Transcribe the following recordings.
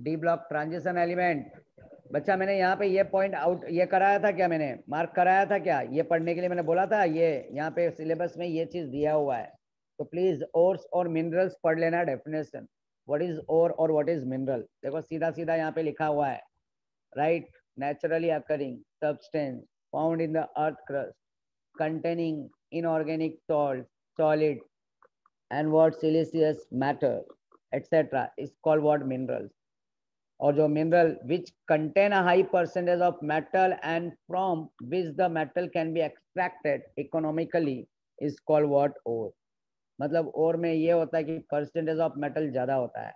D block transition element. बच्चा मैंने यहाँ पे ये पॉइंट आउट ये कराया था क्या, मैंने मार्क कराया था क्या, ये पढ़ने के लिए मैंने बोला था, ये यहाँ पे सिलेबस में ये चीज दिया हुआ है। तो प्लीज ओर्स और मिनरल्स पढ़ लेना डेफिनेशन, व्हाट इज ओर और व्हाट इज मिनरल। देखो सीधा सीधा यहाँ पे लिखा हुआ है, right, naturally occurring substance found in the earth crust containing inorganic salt, solid and what siliceous matter etc is called what minerals। और जो mineral which contain a high percentage of metal and from which the metal can be extracted economically is called what ore। मतलब ore में ये होता है कि percentage of metal ज्यादा होता है।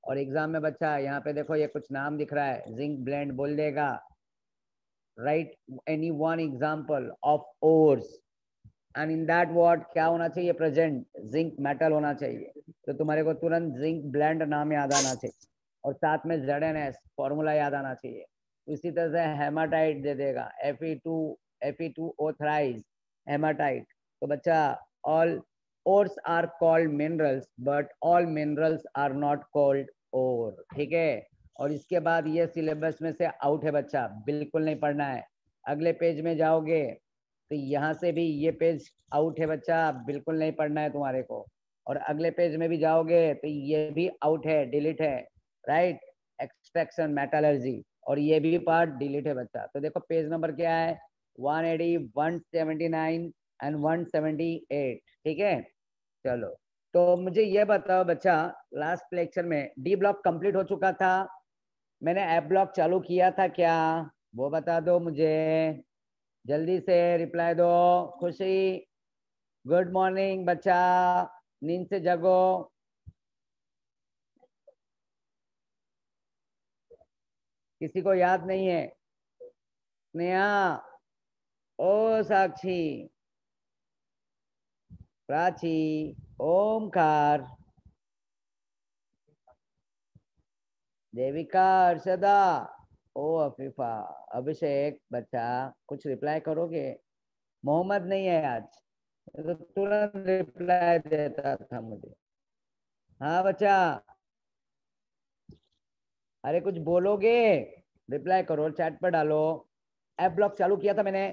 और एग्जाम में बच्चा यहाँ पे देखो ये कुछ नाम दिख रहा है, जिंक ब्लेंड बोल देगा, right, any one example of ores and in that word क्या होना चाहिए, प्रेजेंट जिंक मेटल होना चाहिए। तो तुम्हारे को तुरंत जिंक ब्लेंड नाम याद आना चाहिए और साथ में ZnS फॉर्मूला याद आना चाहिए। इसी तरह से हेमाटाइट दे देगा, Fe2O थ्राइस हेमाटाइट। तो बच्चा all ores are called minerals but all minerals are not called ore, ठीक है। और इसके बाद ये सिलेबस में से आउट है बच्चा, बिल्कुल नहीं पढ़ना है। अगले पेज में जाओगे तो यहाँ से भी ये पेज आउट है बच्चा, बिल्कुल नहीं पढ़ना है तुम्हारे को। और अगले पेज में भी जाओगे तो ये भी आउट है, डिलीट है, राइट, एक्सट्रैक्शन मेटलर्जी, और ये भी पार्ट डिलीट है बच्चा। तो देखो पेज नंबर क्या है, 180, 179 एंड 178, ठीक है। चलो तो मुझे ये बताओ बच्चा, लास्ट लेक्चर में डी ब्लॉक कंप्लीट हो चुका था, मैंने एफ ब्लॉक चालू किया था क्या, वो बता दो मुझे, जल्दी से रिप्लाई दो। खुशी, गुड मॉर्निंग बच्चा, नींद से जगो। किसी को याद नहीं है? स्नेहा, ओ साक्षी, प्राची, ओमकार, देविका, अर्षदा, ओ अफीफा, अभिषेक, बच्चा कुछ रिप्लाई करोगे? मोहम्मद नहीं है आज, तो तुरंत रिप्लाई देता था मुझे। हाँ बच्चा, अरे कुछ बोलोगे, रिप्लाई करो, चैट पर डालो। एफ ब्लॉक चालू किया था मैंने,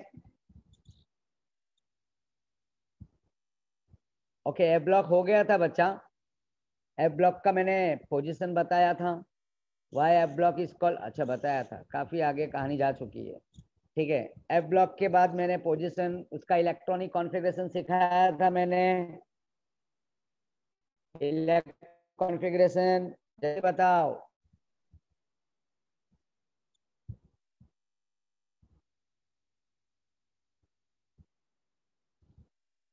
ओके, एफ ब्लॉक हो गया था बच्चा। एफ ब्लॉक का मैंने पोजीशन बताया था, why F block is called, अच्छा बताया था, काफी आगे कहानी जा चुकी है, ठीक है। एफ ब्लॉक के बाद मैंने पोजीशन, उसका इलेक्ट्रॉनिक कॉन्फ़िगरेशन सिखाया था मैंने, इलेक्ट्रॉनिक कॉन्फ़िगरेशन जल्दी बताओ।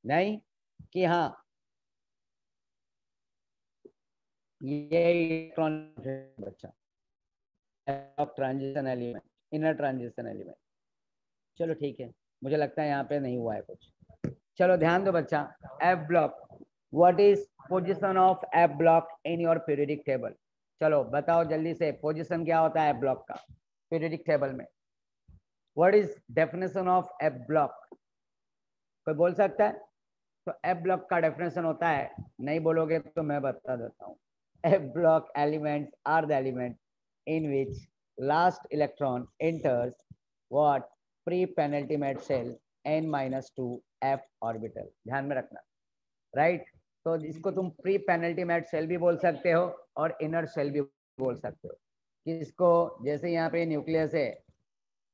नहीं कि हाँ, ये इलेक्ट्रॉनिक बच्चा, transition element, inner transition element. चलो ठीक है, मुझे लगता है यहाँ पे नहीं हुआ है कुछ। चलो ध्यान दो बच्चा, F block, what is position of F block in your periodic table. चलो बताओ जल्दी से, पोजीशन क्या होता है एफ ब्लॉक का पीरियडिक टेबल में, what is definition of F block, कोई बोल सकता है? तो एफ ब्लॉक का डेफिनेशन होता है, नहीं बोलोगे तो मैं बता देता हूँ। F block elements are the element in which last electron enters what pre penultimate shell n-2 f orbital, ध्यान में रखना, राइट। तो इसको तुम प्री पेनल्टीमेट सेल भी बोल सकते हो और इनर सेल भी बोल सकते हो। किसको, जैसे यहाँ पे न्यूक्लियस है,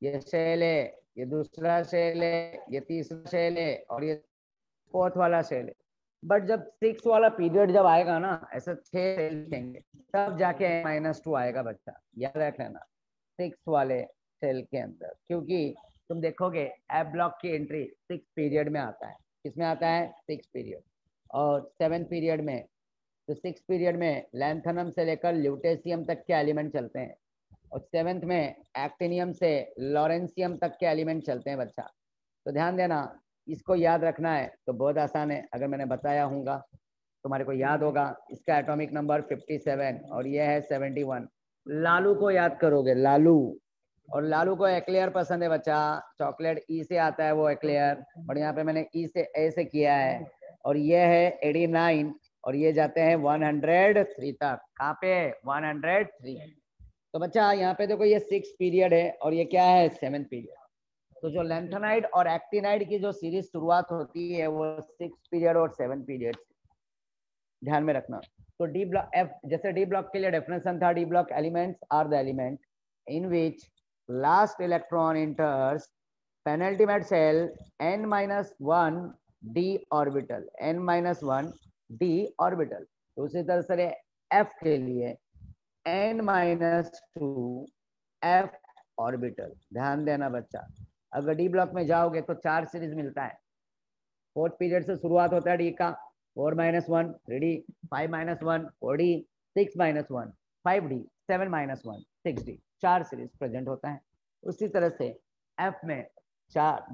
ये सेल है, ये दूसरा सेल है, ये तीसरा सेल है और ये फोर्थ वाला सेल है। बट जब 6 वाला पीरियड जब आएगा ना, ऐसे 6 सेल लिखेंगे, तब जाके n-2 आएगा बच्चा, याद रख लेना, 6 वाले सेल के अंदर। क्योंकि तुम देखोगे एफ ब्लॉक की एंट्री 6 पीरियड में आता है, किसमें आता है, 6 पीरियड, और 7 पीरियड में, तो 6 पीरियड में लैंथनम से लेकर ल्यूटेशियम तक के एलिमेंट चलते हैं, और 7th में एक्टिनियम से लॉरेंसियम तक के एलिमेंट चलते हैं बच्चा। तो ध्यान देना, इसको याद रखना है तो बहुत आसान है, अगर मैंने बताया होगा तुम्हारे को याद होगा। इसका एटॉमिक नंबर 57 और ये है 71। लालू को याद करोगे, लालू, और लालू को एक्लेयर पसंद है बच्चा, चॉकलेट ई से आता है वो एक्लेयर, और यहाँ पे मैंने ई से ए से किया है, और ये है 89 और ये जाते हैं 103 तक, कहाँ पे, 103। तो बच्चा यहाँ पे देखो ये 6 पीरियड है और ये क्या है 7 पीरियड। तो जो लेंथेनाइड और एक्टिनाइड की जो सीरीज शुरुआत होती है वो 6 पीरियड और 7 पीरियड, ध्यान में रखना। तो डी ब्लॉक एफ, जैसे डी ब्लॉक के लिए डेफिनेशन था, D block elements are the element in which last electron enters penultimate shell n-1 d orbital, n-1 d orbital. तो उसी तरह से एफ के लिए n-2 f ऑर्बिटल। ध्यान देना बच्चा, अगर डी ब्लॉक में जाओगे तो 4 सीरीज मिलता है। 4th पीरियड से शुरुआत होता है डी का, 4-1 3d, 5-1 4d, 6-1 5d, 7-1 6d, 4 series present होता है। उसी तरह से एफ में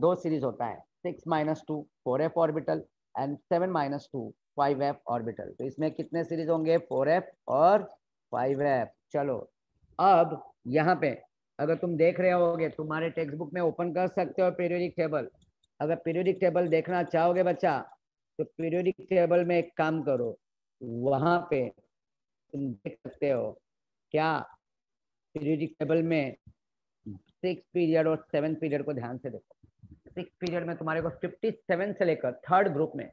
2 सीरीज होता है, 6-2 4f orbital and 7-2 5f orbital. तो इसमें कितने सीरीज होंगे, 4f और 5f। चलो अब यहाँ पे अगर तुम देख रहे होगे, तुम्हारे टेक्स्ट बुक में ओपन कर सकते हो पीरियोडिक टेबल। अगर पीरियोडिक टेबल देखना चाहोगे बच्चा, तो पीरियोडिक टेबल में एक काम करो, वहां पे तुम देख सकते हो क्या, पीरियोडिक टेबल में 6 पीरियड और 7 पीरियड को ध्यान से देखो। 6 पीरियड में तुम्हारे को 57 से लेकर थर्ड ग्रुप में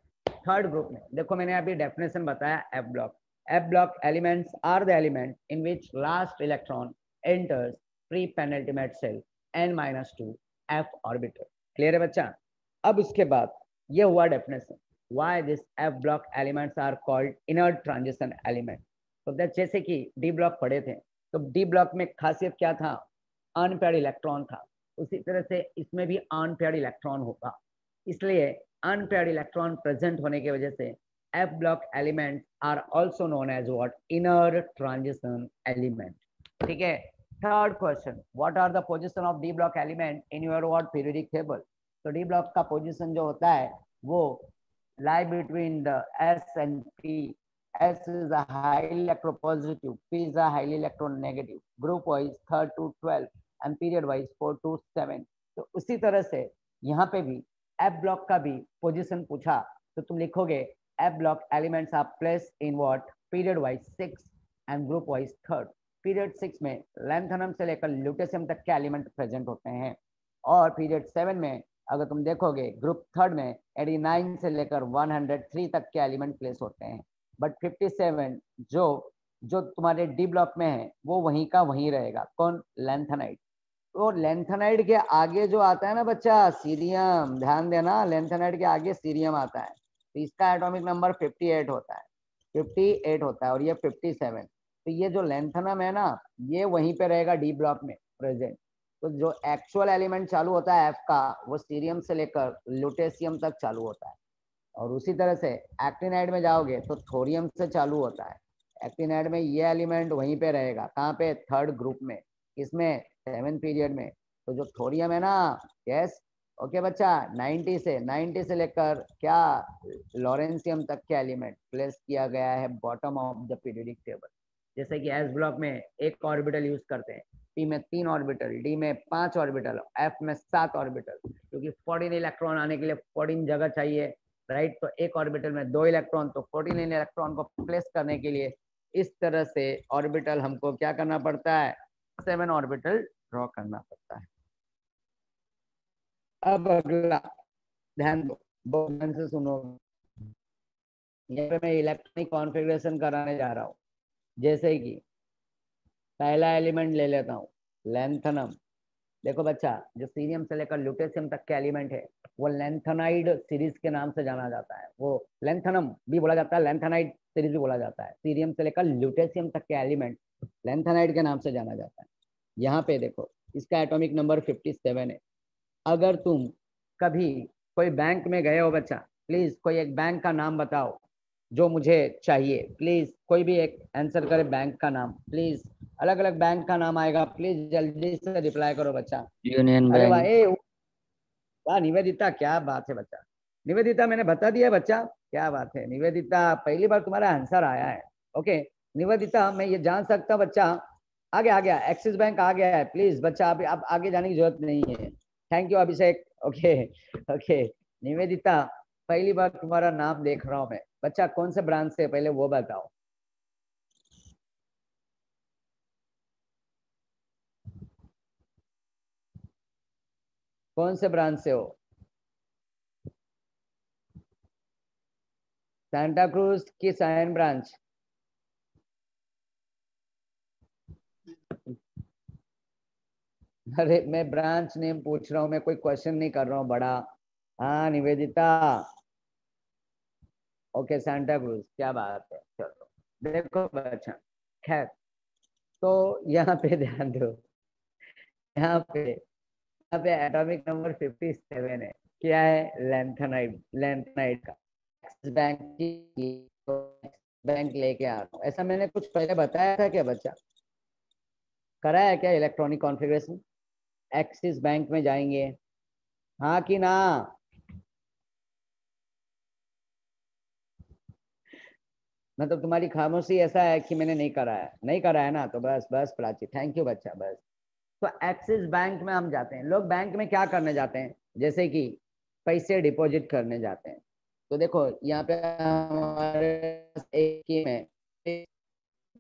देखो, मैंने अभी डेफिनेशन बताया F block. F block elements are the element in which last electron enters pre penultimate shell n-2 f orbital. Clear है बच्चा? अब उसके बाद ये हुआ definition, why this F block elements are called inert transition element. तो जैसे कि डी ब्लॉक पढ़े थे, तो डी ब्लॉक में खासियत क्या था, अनपेयर्ड इलेक्ट्रॉन था। उसी तरह से इसमें भी अनपेयर्ड इलेक्ट्रॉन होगा, इसलिए अनपेयर्ड इलेक्ट्रॉन प्रेजेंट होने की वजह से f block elements are also known as what, inner transition element. ठीक है। Third question, what are the position of d block element in your what periodic table. तो D block का position जो होता है वो lie between the S and P. S is a highly electropositive, P is a highly electronegative, group wise 3rd to 12 and period wise 4 to 7। तो उसी तरह से यहाँ पे भी F ब्लॉक का भी पोजीशन पूछा तो तुम लिखोगे F block elements are place in what, period wise 6 and group wise 3rd। Period 6 में लैंथेनम से लेकर ल्यूटेशियम तक के एलिमेंट प्रेजेंट होते हैं, और पीरियड 7 में अगर तुम देखोगे ग्रुप 3rd में 89 से लेकर 103 तक के एलिमेंट प्लेस होते हैं। बट 57 जो तुम्हारे डी ब्लॉक में है वो वहीं का वहीं रहेगा। कौन? लैंथेनाइड। तो लैंथेनाइड के आगे जो आता है ना बच्चा, सीरियम, ध्यान देना, लैंथेनाइड के आगे सीरियम आता है, तो इसका एटॉमिक नंबर 58 होता है, 58 होता है, और ये 57। तो ये जो लैंथेनम है ना, ये वहीं पे रहेगा डी ब्लॉक में प्रेजेंट। तो जो एक्चुअल एलिमेंट चालू होता है एफ का, वो सीरियम से लेकर लुटेशियम तक चालू होता है। और उसी तरह से एक्टिनाइड में जाओगे तो थोरियम से चालू होता है। एक्टिनाइड में ये एलिमेंट वहीं पे रहेगा, कहाँ पे? 3rd ग्रुप में, इसमें 7 पीरियड में। तो जो थोरियम है ना, यस ओके बच्चा, 90 से लेकर क्या, लॉरेंसियम तक के एलिमेंट प्लेस किया गया है bottom of the periodic table. जैसे कि एस ब्लॉक में एक ऑर्बिटल यूज करते हैं, पी में 3 ऑर्बिटल, डी में 5 ऑर्बिटल, एफ में 7 ऑर्बिटल, क्योंकि 14 इलेक्ट्रॉन आने के लिए 14 जगह चाहिए, राइट। तो एक ऑर्बिटल में 2 इलेक्ट्रॉन, तो 14 इलेक्ट्रॉन को प्लेस करने के लिए इस तरह से ऑर्बिटल हमको क्या करना पड़ता है, 7 ऑर्बिटल ड्रॉ करना पड़ता है। अब अगला ध्यान दो, बहुत ध्यान से सुनो, यहाँ पे मैं इलेक्ट्रॉनिक कॉन्फ़िगरेशन कराने जा रहा हूँ। जैसे कि पहला एलिमेंट ले लेता हूँ, लैंथेनम। देखो बच्चा, जो सीरियम से लेकर ल्यूटेशियम तक के एलिमेंट है वो लैंथेनाइड सीरीज के नाम से जाना जाता है। वो लैंथेनम भी बोला जाता है, लैंथेनाइड सीरीज भी बोला जाता है। सीरियम से लेकर ल्यूटेशियम तक के एलिमेंट लैंथेनाइड के नाम से जाना जाता है। यहाँ पे देखो, इसका एटॉमिक नंबर 57 है। अगर तुम कभी कोई बैंक में गए हो बच्चा, प्लीज कोई एक बैंक का नाम बताओ जो मुझे चाहिए। प्लीज कोई भी एक आंसर करे बैंक का नाम, प्लीज। अलग अलग बैंक का नाम आएगा, प्लीज जल्दी से रिप्लाई करो बच्चा। यूनियन अरे वाह, बैंक। वाह निवेदिता, क्या बात है बच्चा। निवेदिता मैंने बता दिया बच्चा, क्या बात है निवेदिता, पहली बार तुम्हारा आंसर आया है। ओके निवेदिता, मैं ये जान सकता बच्चा, आ गया एक्सिस बैंक आ गया है। प्लीज बच्चा, अब आगे जाने की जरूरत नहीं है। Thank you Abhishek. Okay okay Nivedita, पहली बार तुम्हारा नाम देख रहा हूँ मैं बच्चा, कौन से ब्रांच से, पहले वो बताओ। कौन से ब्रांच से हो? सांता क्रूज की साइन ब्रांच? अरे मैं ब्रांच नेम पूछ रहा हूँ, मैं कोई क्वेश्चन नहीं कर रहा हूँ बड़ा। हाँ निवेदिता, ओके सांता क्रूज, क्या बात है। चलो देखो बच्चा, खैर तो यहाँ पे ध्यान दो, यहाँ पे एटॉमिक नंबर 57 है। क्या है? लेंथेनाइड, लेंथेनाइड का एक्सिस बैंक की बैंक लेके आ रहा हूँ। ऐसा मैंने कुछ पहले बताया था क्या बच्चा? कराया क्या इलेक्ट्रॉनिक कॉन्फ़िगरेशन? एक्सिस बैंक में जाएंगे, हाँ कि ना? मतलब तुम्हारी खामोशी ऐसा है कि मैंने नहीं कराया, नहीं कराया ना, तो बस बस प्राची, थैंक यू बच्चा, बस। तो एक्सिस बैंक में हम जाते हैं। लोग बैंक में क्या करने जाते हैं? जैसे कि पैसे डिपॉजिट करने जाते हैं। तो देखो यहाँ पे हमारे पास एक स्कीम है,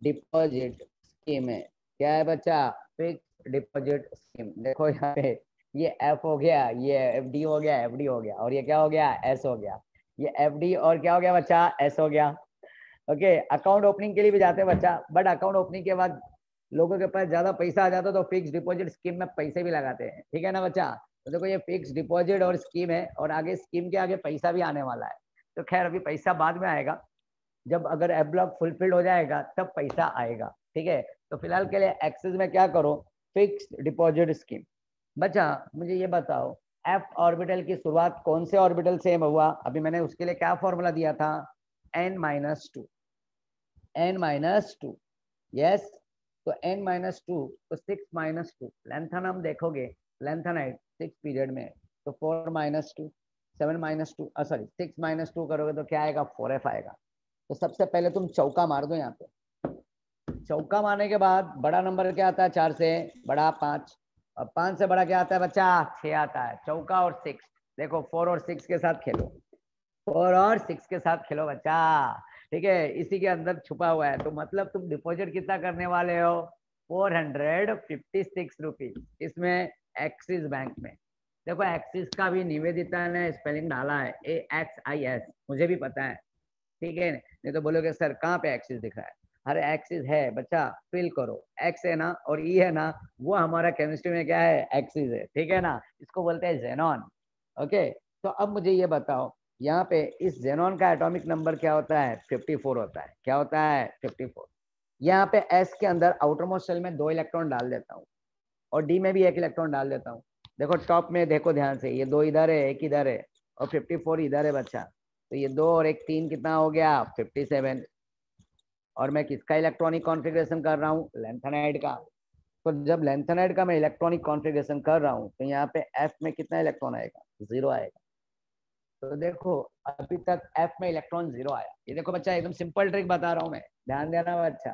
डिपॉजिट स्कीम है। क्या है बच्चा? Fix deposit scheme. देखो यहाँ पे ये एफ हो गया, ये एफ डी हो गया, एफ डी हो गया, और ये क्या हो गया? एस हो गया। ये एफ डी और क्या हो गया बच्चा? एस हो गया। ओके, अकाउंट ओपनिंग के लिए भी जाते हैं बच्चा, बट अकाउंट ओपनिंग के बाद लोगों के पास ज्यादा पैसा आ जाता है तो फिक्स डिपॉजिट स्कीम में पैसे भी लगाते हैं, ठीक है ना बच्चा? तो देखो ये फिक्स डिपॉजिट और स्कीम है, और आगे स्कीम के आगे पैसा भी आने वाला है। तो खैर अभी पैसा बाद में आएगा, जब अगर एप ब्लॉक फुलफिल हो जाएगा तब पैसा आएगा, ठीक है? तो फिलहाल के लिए एक्सिस में क्या करो? Fix deposit scheme. बच्चा मुझे ये बताओ, एफ ऑर्बिटल की शुरुआत कौन से ऑर्बिटल से हुआ? अभी मैंने उसके लिए क्या फॉर्मूला दिया था? n-2, n-2, yes. तो n-2, तो 6-2 लेंथन हम देखोगे, लेंथनाइट 6 पीरियड में, तो 4-2, 7-2, सॉरी 6-2 करोगे तो क्या आएगा? 4f आएगा। तो सबसे पहले तुम चौका मार दो यहाँ पे। चौका मारने के बाद बड़ा नंबर क्या आता है? 4 से बड़ा 5, और 5 से बड़ा क्या आता है बच्चा? 6 आता है। चौका और 6, देखो 4 और 6 के साथ खेलो, 4 और 6 के साथ खेलो बच्चा, ठीक है? इसी के अंदर छुपा हुआ है। तो मतलब तुम डिपॉजिट कितना करने वाले हो? 456 रुपीज, इसमें एक्सिस बैंक में। देखो एक्सिस का भी निवेदिता ने स्पेलिंग डाला है, AXIS, मुझे भी पता है, ठीक है? नहीं तो बोलोगे सर कहाँ पे एक्सिस दिख रहा है? अरे एक्सिस है बच्चा, फिल करो। एक्स है ना और ई है ना, वो हमारा केमिस्ट्री में क्या है? एक्सिस है, ठीक है ना? इसको बोलते हैं जेनॉन। ओके, तो अब मुझे ये बताओ, यहाँ पे इस जेनॉन का एटॉमिक नंबर क्या होता है? 54 होता है। क्या होता है? 54। यहाँ पे एस के अंदर आउटर मोस्ट शेल में 2 इलेक्ट्रॉन डाल देता हूँ, और डी में भी 1 इलेक्ट्रॉन डाल देता हूँ। देखो टॉप में देखो ध्यान से, ये 2 इधर है, 1 इधर है, और 54 इधर है बच्चा। तो ये 2 और 1 3 कितना हो गया? 57। और मैं किसका इलेक्ट्रॉनिक कॉन्फ़िगरेशन कर रहा हूँ? लेंथेनाइड का। तो जब लेंथेनाइड का मैं इलेक्ट्रॉनिक कॉन्फ़िगरेशन कर रहा हूँ तो यहाँ पे एफ में कितना इलेक्ट्रॉन आएगा? 0 आएगा। तो देखो अभी तक एफ में इलेक्ट्रॉन 0 आया। ये देखो बच्चा, एकदम सिंपल ट्रिक बता रहा हूँ मैं, ध्यान देना बच्चा,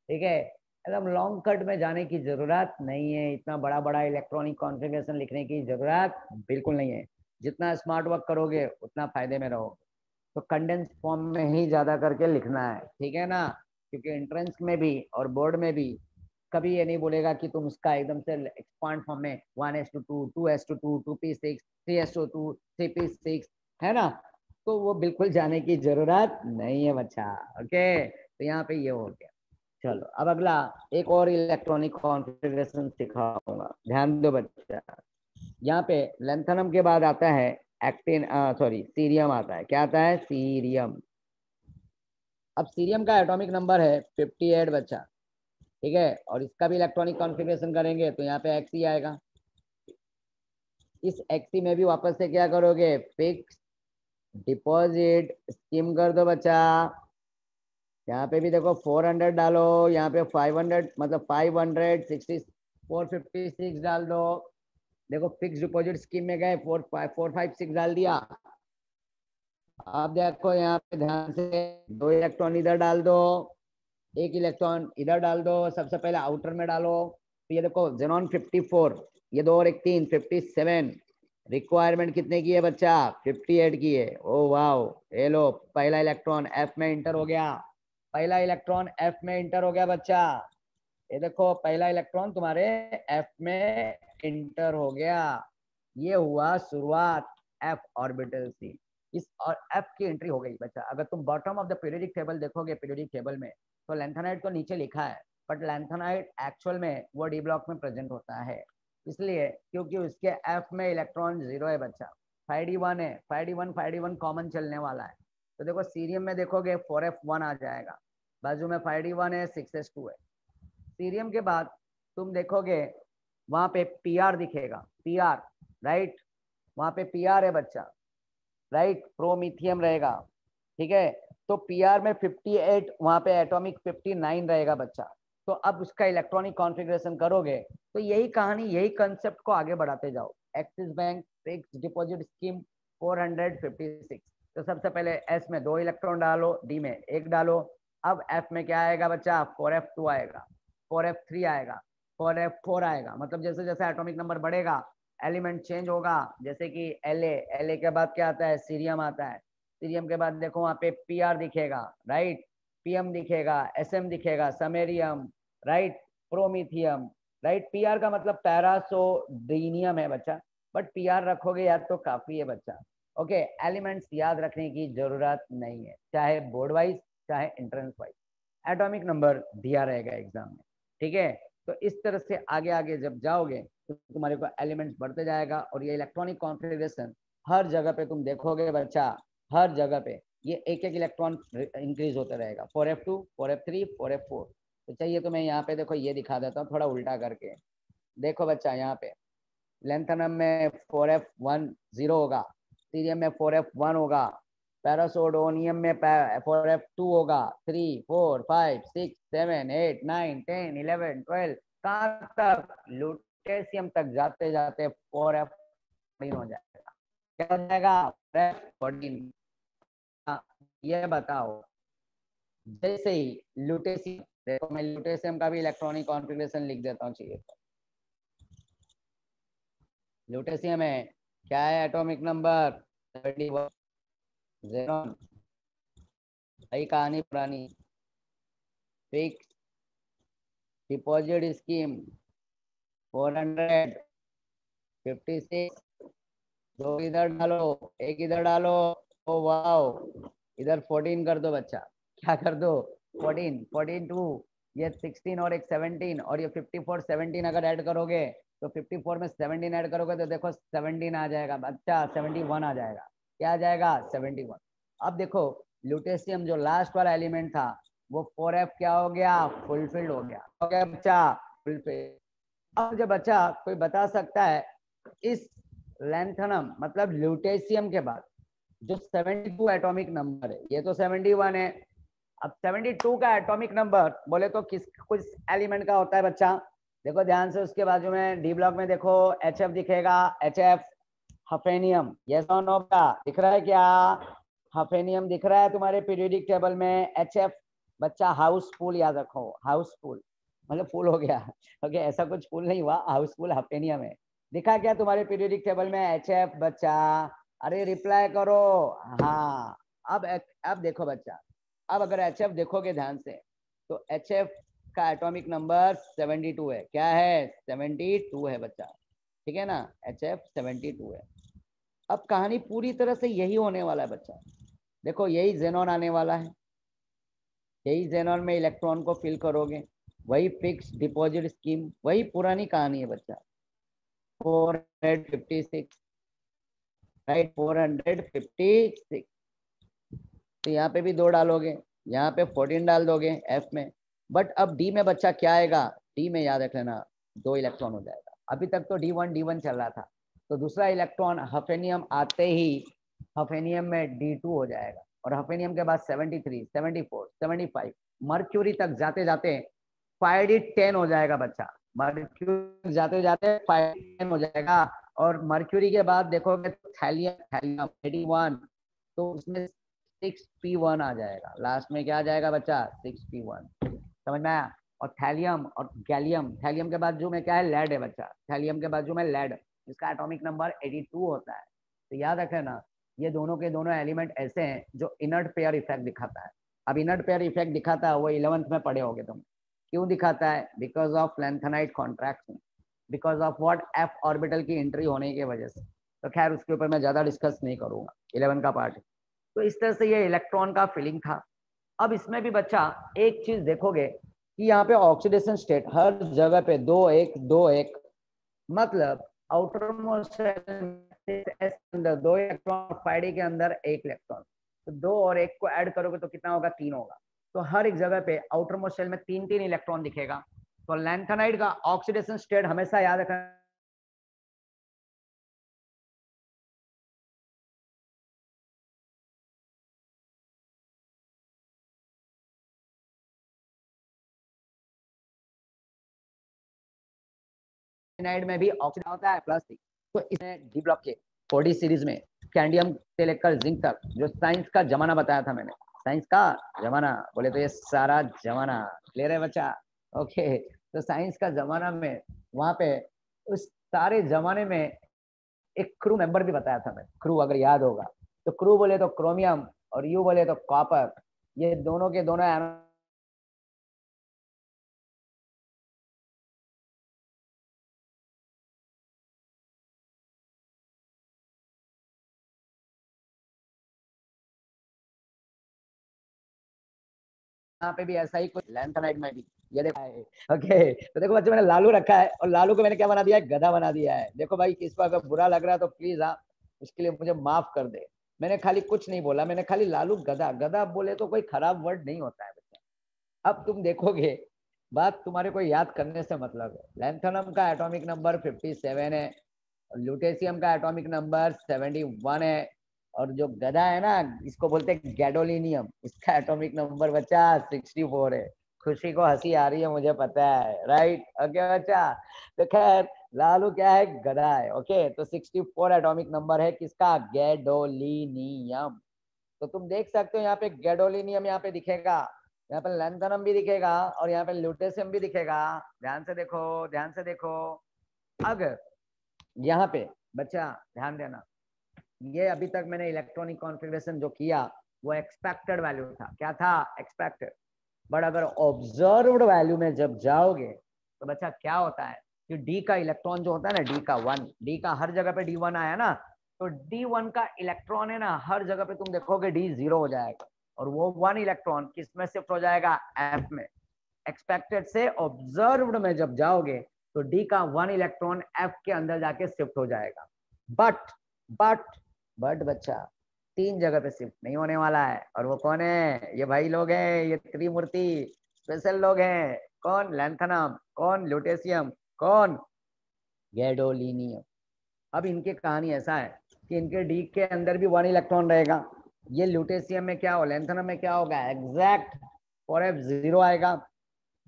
ठीक है? एकदम लॉन्ग कट में जाने की जरूरत नहीं है, इतना बड़ा बड़ा इलेक्ट्रॉनिक कॉन्फ़िगरेशन लिखने की जरूरत बिल्कुल नहीं है। जितना स्मार्ट वर्क करोगे उतना फायदे में रहोगे। तो कंडेंस फॉर्म में ही ज्यादा करके लिखना है, ठीक है ना? क्योंकि एंट्रेंस में भी और बोर्ड में भी कभी ये नहीं बोलेगा कि तुम उसका एकदम से एक्सपांड फॉर्म में 1:2, 2:2, 2p6, 3:2, 3p6, है ना? तो वो बिल्कुल जाने की जरूरत नहीं है बच्चा। ओके, तो यहाँ पे ये हो गया। चलो अब अगला एक और इलेक्ट्रॉनिक कॉन्फ़िगरेशन सिखाऊंगा, ध्यान दो बच्चा। यहाँ पे लेंथनम के बाद आता है एक्टिन, सॉरी सीरियम आता है। क्या आता है? सीरियम। अब सीरियम का एटॉमिक नंबर है 58 बच्चा, ठीक है? और इसका भी इलेक्ट्रॉनिक कॉन्फ़िगरेशन करेंगे तो यहाँ पे एक्सी आएगा। इस एक्सी में भी वापस से क्या करोगे? फिक्स डिपॉजिट स्कीम कर दो बच्चा। यहाँ पे भी देखो 400 डालो, यहाँ पे 500, मतलब 560, 456 डाल दो। देखो फिक्स डिपॉजिट स्कीम में गए, 456 डाल दिया। अब देखो यहाँ पे ध्यान से, 2 इलेक्ट्रॉन इधर डाल दो, 1 इलेक्ट्रॉन इधर डाल दो। सबसे पहले आउटर में डालो। तो ये देखो जेनॉन 54, ये 2 और 1 3, 57। रिक्वायरमेंट कितने की है बच्चा? 58 की है। ओ वाओ, ये लो पहला इलेक्ट्रॉन एफ में इंटर हो गया, पहला इलेक्ट्रॉन एफ में इंटर हो गया बच्चा। ये देखो पहला इलेक्ट्रॉन तुम्हारे एफ में इंटर हो गया। ये हुआ शुरुआत एफ ऑर्बिटल से। इस और एफ की एंट्री हो गई बच्चा। अगर तुम bottom of the periodic table देखोगे, पीरियोडिक टेबल में तो लैंथेनाइट तो नीचे लिखा है, बट लैंथेनाइट एक्चुअल में वो डी ब्लॉक में प्रेजेंट होता है। इसलिए क्योंकि उसके एफ में इलेक्ट्रॉन 0 है बच्चा, 5d1 है, 5d1 कॉमन चलने वाला है। तो देखो सीरियम में देखोगे 4f1 आ जाएगा, बाजू में 5d1 है, 6s2 है। सीरियम के बाद तुम देखोगे वहां पे पीआर दिखेगा, पीआर, राइट, वहां पे पीआर है बच्चा, राइट, प्रोमीथियम रहेगा, ठीक है। तो पीआर में 58, वहां पे एटॉमिक 59 रहेगा बच्चा। तो अब उसका इलेक्ट्रॉनिक कॉन्फ़िगरेशन करोगे तो यही कहानी, यही कंसेप्ट को आगे बढ़ाते जाओ। Axis bank fix deposit scheme 456। तो सबसे पहले एस में 2 इलेक्ट्रॉन डालो, डी में 1 डालो। अब एफ में क्या आएगा बच्चा, 4f2 आएगा, 4f3 आएगा, 4f4 आएगा। मतलब जैसे जैसे एटॉमिक नंबर बढ़ेगा एलिमेंट चेंज होगा। जैसे कि एल के बाद क्या आता है, सीरियम आता है। सीरियम के बाद देखो वहां पे पीआर दिखेगा, राइट, पीएम दिखेगा, एसएम दिखेगा, samarium, right, promethium, right. PR का मतलब पैरासोडीनियम है बच्चा, बट पीआर रखोगे याद तो काफी है बच्चा। ओके, एलिमेंट्स याद रखने की जरूरत नहीं है, चाहे बोर्ड वाइज चाहे एंट्रेंस वाइज, एटॉमिक नंबर दिया रहेगा एग्जाम में, ठीक है। तो इस तरह से आगे आगे जब जाओगे तो तुम्हारे को एलिमेंट्स बढ़ते जाएगा। और ये इलेक्ट्रॉनिक कॉन्फ़िगरेशन हर जगह पे तुम देखोगे बच्चा, हर जगह पे ये एक एक इलेक्ट्रॉन इंक्रीज होता रहेगा, 4f2, 4f3, 4f4। तो चाहिए तो मैं यहाँ पे देखो ये दिखा देता हूँ थोड़ा उल्टा करके। देखो बच्चा यहाँ पे लेंथनम में 4f1 0 होगा, सीरियम में 4f1 होगा, पैरासोडोनियम में 4f2 होगा, 3, 4, 5, 6, 7, 8, 9, 10, 11, 12, कहाँ तक, लुटेशियम तक जाते जाते 4f14 हो जाएगा। क्या हो जाएगा, 4f14। ये बताओ, जैसे ही लुटेशियम, देखो मैं लुटेशियम का भी इलेक्ट्रॉनिक कॉन्फ़िगरेशन लिख देता हूँ, चाहिए तो। लुटेशियम है, क्या है एटॉमिक नंबर 31, जेनॉन, भाई कहानी पुरानी, फिक्स डिपॉजिट स्कीम 456, 2 इधर डालो, 1 इधर डालो। ओ वाओ, इधर 14 कर दो बच्चा, क्या कर दो, 14, 14 2, ये 16 और एक 17, और ये 54, 17 अगर ऐड करोगे तो 54 में 17 ऐड करोगे तो देखो 17 आ जाएगा बच्चा, 71 आ जाएगा। क्या आ जाएगा, 71। अब देखो लुटेशियम जो लास्ट वाला एलिमेंट था वो 4f क्या हो गया, फुलफिल्ड हो गया बच्चा, फुलफिल्ड। अब जब बच्चा कोई बता सकता है इस लैंथनम मतलब ल्यूटेशियम के बाद जो 72 एटॉमिक नंबर है, ये तो 71 है, अब 72 का एटॉमिक नंबर बोले तो किस कुछ एलिमेंट का होता है बच्चा। देखो ध्यान से, उसके बाजू में डी ब्लॉक में देखो HF दिखेगा, HF हफेनियम, ये नो का दिख रहा है क्या, हफेनियम दिख रहा है तुम्हारे पीरियोडिक टेबल में। HF बच्चा हाउसफुल याद रखो, हाउसफुल मतलब फुल हो गया, ओके, ऐसा कुछ फुल नहीं हुआ, हाउसफुल हफेनियम है। दिखा क्या तुम्हारे पीरियोडिक टेबल में HF बच्चा, अरे रिप्लाई करो, हाँ। अब देखो बच्चा, अब अगर HF देखोगे ध्यान से तो HF का एटॉमिक नंबर 72 है, क्या है, 72 है बच्चा, ठीक है ना, HF 72 है। अब कहानी पूरी तरह से यही होने वाला है बच्चा। देखो यही जेनॉन आने वाला है, यही जेनॉन में इलेक्ट्रॉन को फिल करोगे, वही फिक्स डिपॉजिट स्कीम, वही पुरानी कहानी है बच्चा। 456, राइट, 456। तो यहाँ पे भी 2 डालोगे, यहाँ पे 14 डाल दोगे एफ में। बट अब डी में बच्चा क्या आएगा, डी में याद रख लेना 2 इलेक्ट्रॉन हो जाएगा। अभी तक तो D1 चल रहा था, तो दूसरा इलेक्ट्रॉन हफेनियम आते ही हफेनियम में D2 हो जाएगा, और हफेनियम के बाद 73, 74, 75, मर्क्यूरी तक जाते जाते 5D10 हो जाएगा बच्चा। मर्क्यूरी जाते जाते 5D10 हो जाएगा। और मर्क्यूरी के बाद देखोगे थैलियम, थैलियम 81, तो उसमें 6p1 आ जाएगा, लास्ट में क्या आ जाएगा बच्चा, 6p1। समझ में आया। और थैलियम और गैलियम, थैलियम के बाजू में क्या है, लेड है बच्चा, थैलियम के बाजू में लेड, जिसका एटॉमिक नंबर 82 होता है। तो याद रखे ना, ये दोनों के दोनों एलिमेंट ऐसे हैं जो इनर्ट पेयर इफेक्ट दिखाता है। अब इनर्ट पेयर इफेक्ट दिखाता है वो 11th में पढ़े होगे तुम, क्यों दिखाता है, because of lanthanide contraction. Because of what, F orbital की एंट्री होने की वजह से। तो खैर उसके ऊपर मैं ज्यादा डिस्कस नहीं करूंगा, 11 का पार्ट। तो इस तरह से ये इलेक्ट्रॉन का फिलिंग था। अब इसमें भी बच्चा एक चीज देखोगे कि यहाँ पे ऑक्सीडेशन स्टेट हर जगह पे 2 1 2 1, मतलब आउटर मोस्ट अंदर 2 इलेक्ट्रॉन, 5D के अंदर 1 इलेक्ट्रॉन। तो 2 और 1 को ऐड करोगे तो कितना होगा, 3 होगा। तो हर एक जगह पे आउटर मोस्ट शेल में 3 इलेक्ट्रॉन दिखेगा। तो लैंथेनाइड का ऑक्सीडेशन स्टेट हमेशा याद रखना, में भी ऑक्सीजन होता है प्लस। तो इसमें डी ब्लॉक के 4D सीरीज में कैंडियम से लेकर जिंक तक, जो साइंस का जमाना बताया था मैंने, साइंस का जमाना बोले तो ये सारा जमाना क्लियर है बच्चा। ओके, तो साइंस का जमाना में वहां पे उस सारे जमाने में एक क्रू मेंबर भी बताया था मैं, क्रू अगर याद होगा तो। क्रू बोले तो क्रोमियम और यू बोले तो कॉपर, ये दोनों के दोनों यहाँ पे भी ऐसा ही कुछ लैंथेनाइड में भी ये देखो है। ओके, तो देखो बच्चे मैंने लालू रखा है और लालू को मैंने क्या बना दिया है, गधा बना दिया है। देखो भाई, किसको अगर बुरा लग रहा है तो प्लीज आप उसके लिए मुझे माफ कर दे। मैंने खाली कुछ नहीं बोला, मैंने खाली लालू गधा, गधा बोले तो कोई खराब वर्ड नहीं होता है बच्चा। अब तुम देखोगे, बात तुम्हारे को याद करने से मतलब है। लैंथेनम का एटॉमिक नंबर 57 है, ल्यूटेशियम का एटॉमिक नंबर 71 है, और जो गधा है ना, इसको बोलते हैं गैडोलिनियम, इसका एटॉमिक नंबर बच्चा 64 है। खुशी को हंसी आ रही है मुझे पता है, राइट। ओके बच्चा, तो खैर लालू क्या है, गधा है। ओके, तो 64 एटॉमिक नंबर है किसका, गैडोलिनियम। तो तुम देख सकते हो यहाँ पे गैडोलिनियम यहाँ पे दिखेगा, यहाँ पे लैंथेनम भी दिखेगा और यहाँ पे ल्यूटेशियम भी दिखेगा। ध्यान से देखो, ध्यान से देखो। अगर यहाँ पे बच्चा ध्यान देना, ये अभी तक मैंने इलेक्ट्रॉनिक कॉन्फ़िगरेशन जो किया वो एक्सपेक्टेड वैल्यू था। क्या था, एक्सपेक्टेड। बट अगर ऑब्जर्व्ड वैल्यू में जब जाओगे तो बच्चा क्या होता है कि डी का इलेक्ट्रॉन जो होता है ना, डी का 1, डी का हर जगह पे D1 आया ना, तो D1 का इलेक्ट्रॉन है ना, हर जगह पे तुम देखोगे D0 हो जाएगा, और वो 1 इलेक्ट्रॉन किस में शिफ्ट हो जाएगा, F में। एक्सपेक्टेड से ऑब्जर्व्ड में जब जाओगे तो डी का 1 इलेक्ट्रॉन F के अंदर जाके शिफ्ट हो जाएगा। बट बट बट बच्चा 3 जगह पे शिफ्ट नहीं होने वाला है, और वो कौन है, ये भाई लोग हैं, ये त्रिमूर्ति स्पेशल लोग हैं। कौन, लैंथेनम, कौन, ल्यूटेशियम, कौन, गैडोलिनियम। अब इनकी कहानी ऐसा है कि इनके डी के अंदर भी 1 इलेक्ट्रॉन रहेगा। ये ल्यूटेशियम में क्या हो, लैंथेनम में क्या होगा, एग्जैक्ट 4f0 आएगा।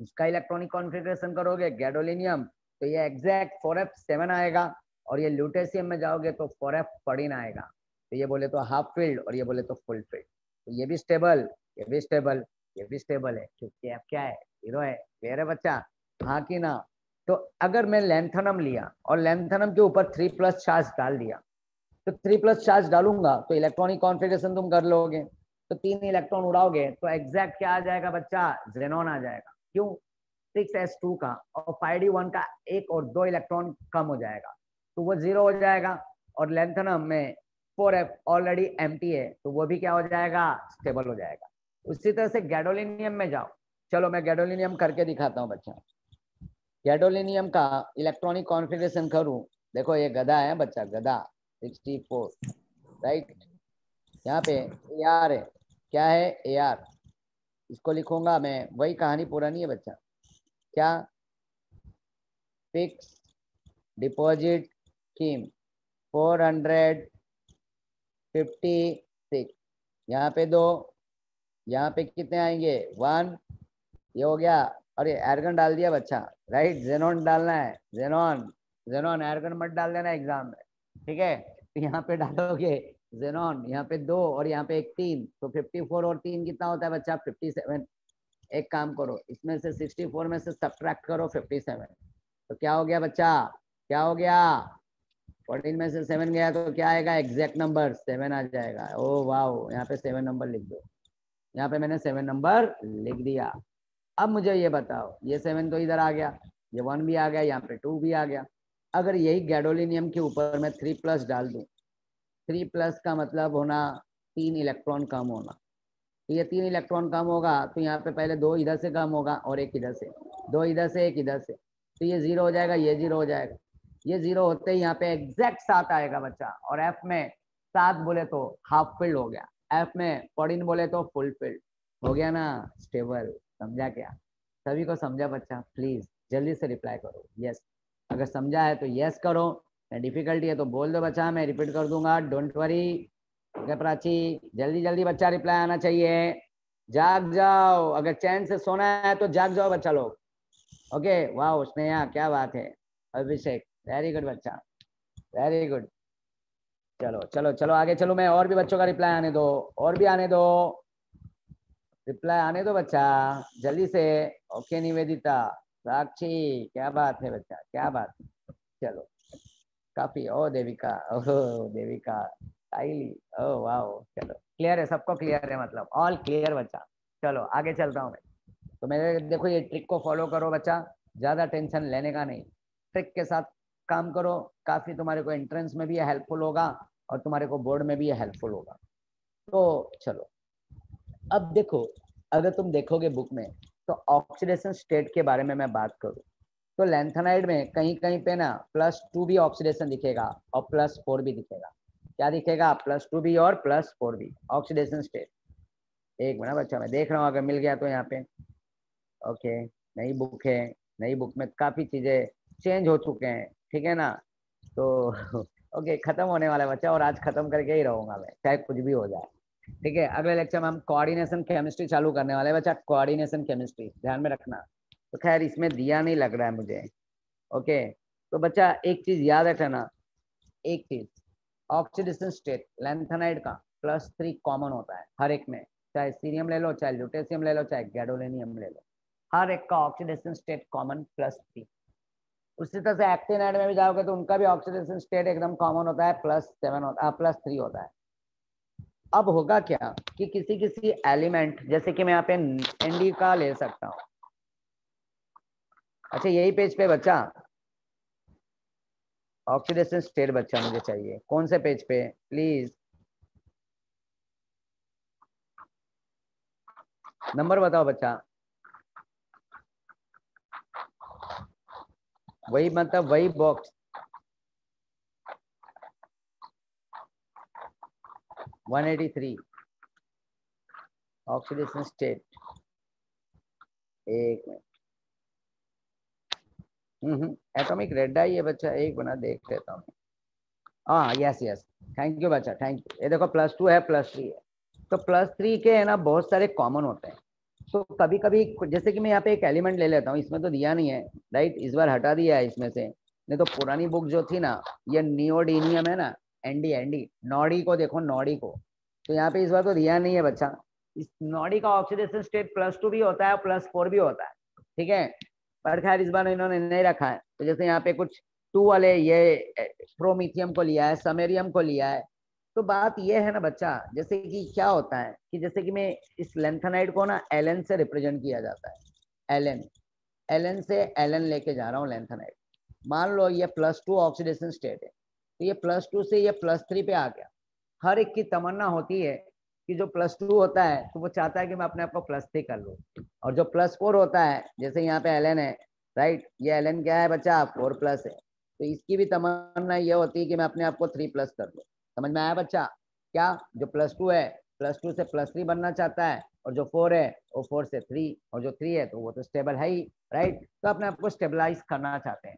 इसका इलेक्ट्रॉनिक कॉन्फ़िगरेशन करोगे गैडोलिनियम, तो ये एग्जैक्ट 4f7 आएगा, और ये ल्यूटेशियम में जाओगे तो 4f14 आएगा। तो ये बोले तो हाफ फील्ड और ये बोले तो फुल फील्ड। तो ये भी स्टेबल, ये भी स्टेबल, ये भी स्टेबल है, क्योंकि एफ क्या है, 0 है। क्लियर है बच्चा, हाँ कि ना। तो अगर मैं लैंथेनम लिया और लैंथेनम के ऊपर 3+ चार्ज डाल दिया, तो 3+ चार्ज डालूंगा तो इलेक्ट्रॉनिक कॉन्फ़िगरेशन तुम कर लोगे, तो 3 इलेक्ट्रॉन उड़ाओगे तो एग्जैक्ट क्या आ जाएगा बच्चा, जेनॉन आ जाएगा। क्यों, 6s2 का और 5d1 का 1 और 2 इलेक्ट्रॉन कम हो जाएगा, तो वो 0 हो जाएगा। और लैंथेनम में 4f ऑलरेडी एम्प्टी है, तो वो भी क्या हो जाएगा, स्टेबल हो जाएगा। उसी तरह से गैडोलिनियम में जाओ, चलो मैं गैडोलिनियम करके दिखाता हूँ बच्चा। गैडोलिनियम का इलेक्ट्रॉनिक कॉन्फ़िगरेशन करूँ, देखो ये गधा है बच्चा, गधा 64, राइट। यहाँ पे AR है, क्या है AR, इसको लिखूंगा मैं, वही कहानी पुरानी है बच्चा। क्या, फिक्स डिपॉजिट स्कीम 456, यहाँ पे 2, यहाँ पे कितने आएंगे 1, ये हो गया। अरे एर्गन डाल दिया बच्चा, राइट, जेनॉन डालना है, जेनॉन, जेनॉन, एर्गन मत डाल देना एग्जाम में, ठीक है। तो यहाँ पे डालोगे जेनॉन, यहाँ पे 2 और यहाँ पे एक 3, तो 54 और 3 कितना होता है बच्चा, 57। एक काम करो, इसमें से 64 में से सब्ट्रैक्ट करो 57, तो क्या हो गया बच्चा, क्या हो गया, 14 में से 7 गया तो क्या आएगा, एग्जैक्ट नंबर 7 आ जाएगा। ओ वाह, यहाँ पे 7 नंबर लिख दो, यहाँ पे मैंने 7 नंबर लिख दिया। अब मुझे ये बताओ, ये 7 तो इधर आ गया, ये 1 भी आ गया, यहाँ पे 2 भी आ गया। अगर यही गैडोलिनियम के ऊपर मैं 3+ डाल दूं, 3+ का मतलब होना 3 इलेक्ट्रॉन कम होना। तो ये 3 इलेक्ट्रॉन कम होगा तो यहाँ पे पहले 2 इधर से कम होगा और 1 इधर से, 2 इधर से 1 इधर से, तो ये 0 हो जाएगा, ये 0 हो जाएगा। ये 0 होते ही यहाँ पे एग्जैक्ट 7 आएगा बच्चा। और एफ में 7 बोले तो हाफ फिल्ड हो गया, एफ में 14 बोले तो फुल फिल्ड हो गया ना, स्टेबल। समझा क्या? सभी को समझा बच्चा? प्लीज जल्दी से रिप्लाई करो यस। अगर समझा है तो यस करो, डिफिकल्टी है तो बोल दो बच्चा, मैं रिपीट कर दूंगा, डोंट वरी। ओके प्राची, जल्दी जल्दी बच्चा रिप्लाई आना चाहिए। जाग जाओ, अगर चैन से सोना है तो जाग जाओ बच्चा लोग। ओके, वाह स्नेहा क्या बात है, अभिषेक वेरी गुड बच्चा, वेरी गुड। चलो चलो चलो आगे चलो, मैं और भी बच्चों का रिप्लाई आने दो, और भी आने दो, रिप्लाई आने दो बच्चा जल्दी से। ओके निवेदिता, साक्षी क्या बात है बच्चा, क्या बात है। चलो काफी, ओ देविका, ओह देविका, साइली, ओ वाह। चलो क्लियर है, सबको क्लियर है, मतलब ऑल क्लियर बच्चा। चलो आगे चलता हूँ मैं। तो मेरे देखो ये ट्रिक को फॉलो करो बच्चा, ज्यादा टेंशन लेने का नहीं, ट्रिक के साथ काम करो, काफी तुम्हारे को एंट्रेंस में भी हेल्पफुल होगा और तुम्हारे को बोर्ड में भी हेल्पफुल होगा। तो चलो अब देखो, अगर तुम देखोगे बुक में तो ऑक्सीडेशन स्टेट के बारे में मैं बात करूँ तो लैंथेनाइड में कहीं कहीं पे ना +2 भी ऑक्सीडेशन दिखेगा और +4 भी दिखेगा। क्या दिखेगा? +2 भी और +4 भी ऑक्सीडेशन स्टेट। एक मिनट बच्चा मैं देख रहा हूँ, अगर मिल गया तो यहाँ पे। ओके, नई बुक है, नई बुक में काफी चीजें चेंज हो चुके हैं, ठीक है ना। तो ओके, खत्म होने वाला है बच्चा, और आज खत्म करके ही रहूंगा मैं, चाहे कुछ भी हो जाए। ठीक है, अगले लेक्चर में हम कोऑर्डिनेशन केमिस्ट्री चालू करने वाले हैं बच्चा, कोऑर्डिनेशन केमिस्ट्री ध्यान में रखना। तो खैर इसमें दिया नहीं लग रहा है मुझे। ओके, तो बच्चा एक चीज याद रखना, एक चीज, ऑक्सीडेशन स्टेट लैंथेनाइड का +3 कॉमन होता है हर एक में, चाहे सीरियम ले लो, चाहे ल्यूटेशियम ले लो, चाहे गैडोलेनियम ले लो, हर एक का ऑक्सीडेशन स्टेट कॉमन +3। उसी तरह से एक्टिनाइड में भी जाओगे तो उनका भी ऑक्सीडेशन स्टेट एकदम कॉमन होता है, +7 होता है, +3 होता है। अब होगा क्या कि किसी किसी एलिमेंट, जैसे कि मैं यहाँ पे एनडी का ले सकता हूँ। अच्छा यही पेज पे बच्चा ऑक्सीडेशन स्टेट बच्चा मुझे चाहिए, कौन से पेज पे प्लीज, नंबर बताओ बच्चा। वही मतलब वही बॉक्स 183 ऑक्सीडेशन स्टेट। एक मिनट, एटॉमिक रेड डाई है बच्चा, एक बना देख लेता हूँ। हाँ यस यस, थैंक यू बच्चा, थैंक यू। ये देखो +2 है, +3 है, तो +3 के है ना बहुत सारे कॉमन होते हैं। तो कभी कभी जैसे कि मैं यहाँ पे एक एलिमेंट ले लेता हूँ, इसमें तो दिया नहीं है राइट, इस बार हटा दिया है इसमें से, नहीं तो पुरानी बुक जो थी ना, ये नियोडीनियम है ना, एनडी एनडी नॉडी को देखो, नॉडी को, तो यहाँ पे इस बार तो दिया नहीं है बच्चा। इस नॉडी का ऑक्सीडेशन स्टेट +2 भी होता है और +4 भी होता है, ठीक है, पर खैर इस बार इन्होंने नहीं रखा है। तो जैसे यहाँ पे कुछ 2 वाले ये प्रोमीथियम को लिया है, समेरियम को लिया है। तो बात ये है ना बच्चा, जैसे कि क्या होता है कि जैसे कि मैं इस लेंथेनाइड को ना एलन से रिप्रेजेंट किया जाता है, एलन, एलन से एलन लेके जा रहा हूँ लेंथेनाइड। मान लो ये +2 ऑक्सीडेशन स्टेट है, तो ये +2 से ये +3 पे आ गया। हर एक की तमन्ना होती है कि जो +2 होता है तो वो चाहता है कि मैं अपने आप को +3 कर लूँ, और जो +4 होता है, जैसे यहाँ पे एलन है राइट, ये एलन क्या है बच्चा, 4+ है, तो इसकी भी तमन्ना ये होती है कि मैं अपने आप को 3+ कर लूँ। समझ में आया बच्चा? क्या जो +2 है, +2 से +3 बनना चाहता है, और जो 4 है वो 4 से 3, और जो 3 है तो वो तो स्टेबल है ही राइट, तो अपने आप को स्टेबलाइज करना चाहते हैं।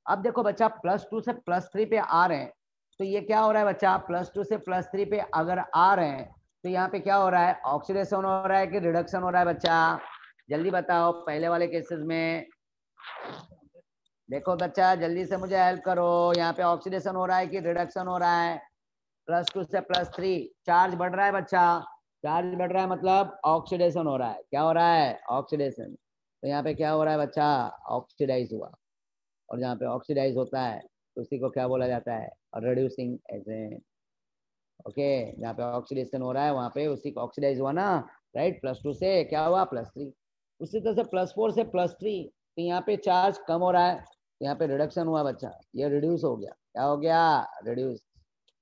अब देखो बच्चा +2 से +3 पे आ रहे हैं, तो ये क्या हो रहा है बच्चा, +2 से +3 पे अगर आ रहे हैं तो यहाँ पे क्या हो रहा है, ऑक्सीडेशन हो रहा है कि रिडक्शन हो रहा है बच्चा, जल्दी बताओ। पहले वाले केसेस में देखो बच्चा, जल्दी से मुझे हेल्प करो, यहाँ पे ऑक्सीडेशन हो रहा है कि रिडक्शन हो रहा है? +2 से +3 चार्ज बढ़ रहा है बच्चा, चार्ज बढ़ रहा है मतलब ऑक्सीडेशन हो रहा है। क्या हो रहा है? ऑक्सीडेशन। तो यहाँ पे क्या हो रहा है बच्चा, ऑक्सीडाइज हुआ, और जहाँ पे ऑक्सीडाइज होता है तो उसी को क्या बोला जाता है, रिड्यूसिंग एजेंट। ओके, जहाँ पे ऑक्सीडेशन हो रहा है वहाँ पे उसी को ऑक्सीडाइज हुआ ना राइट, +2 से क्या हुआ, +3। उसी तरह से +4 से +3 तो यहाँ पे चार्ज कम हो रहा है, यहाँ पे रिडक्शन हुआ बच्चा, ये रिड्यूस हो गया। क्या हो गया? रिड्यूस।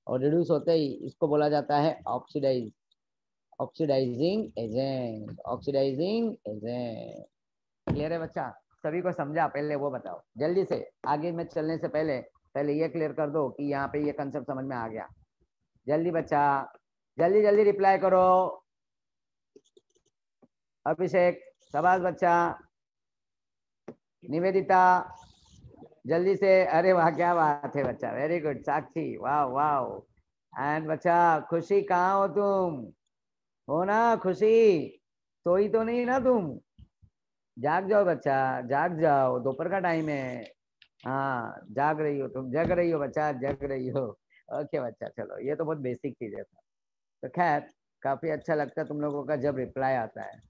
और रिड्यूस होते ही इसको बोला जाता है oxidise, oxidising agent, oxidising agent. Clear है बच्चा? सभी को समझा? पहले वो बताओ जल्दी से, आगे में चलने से पहले पहले ये क्लियर कर दो कि यहाँ पे ये कंसेप्ट समझ में आ गया। जल्दी बच्चा, जल्दी जल्दी रिप्लाई करो। अभिषेक, शाबाश बच्चा। निवेदिता, जल्दी से। अरे वाह, क्या बात है बच्चा, वेरी गुड। साक्षी, वाह वाह। एंड बच्चा खुशी, कहाँ हो तुम? हो ना खुशी? सोई तो नहीं ना तुम? जाग जाओ बच्चा, जाग जाओ, दोपहर का टाइम है। हाँ जाग रही हो तुम, जग रही हो बच्चा, जग रही हो। ओके बच्चा, चलो ये तो बहुत बेसिक चीज है। तो खैर, काफी अच्छा लगता है तुम लोगों का जब रिप्लाई आता है,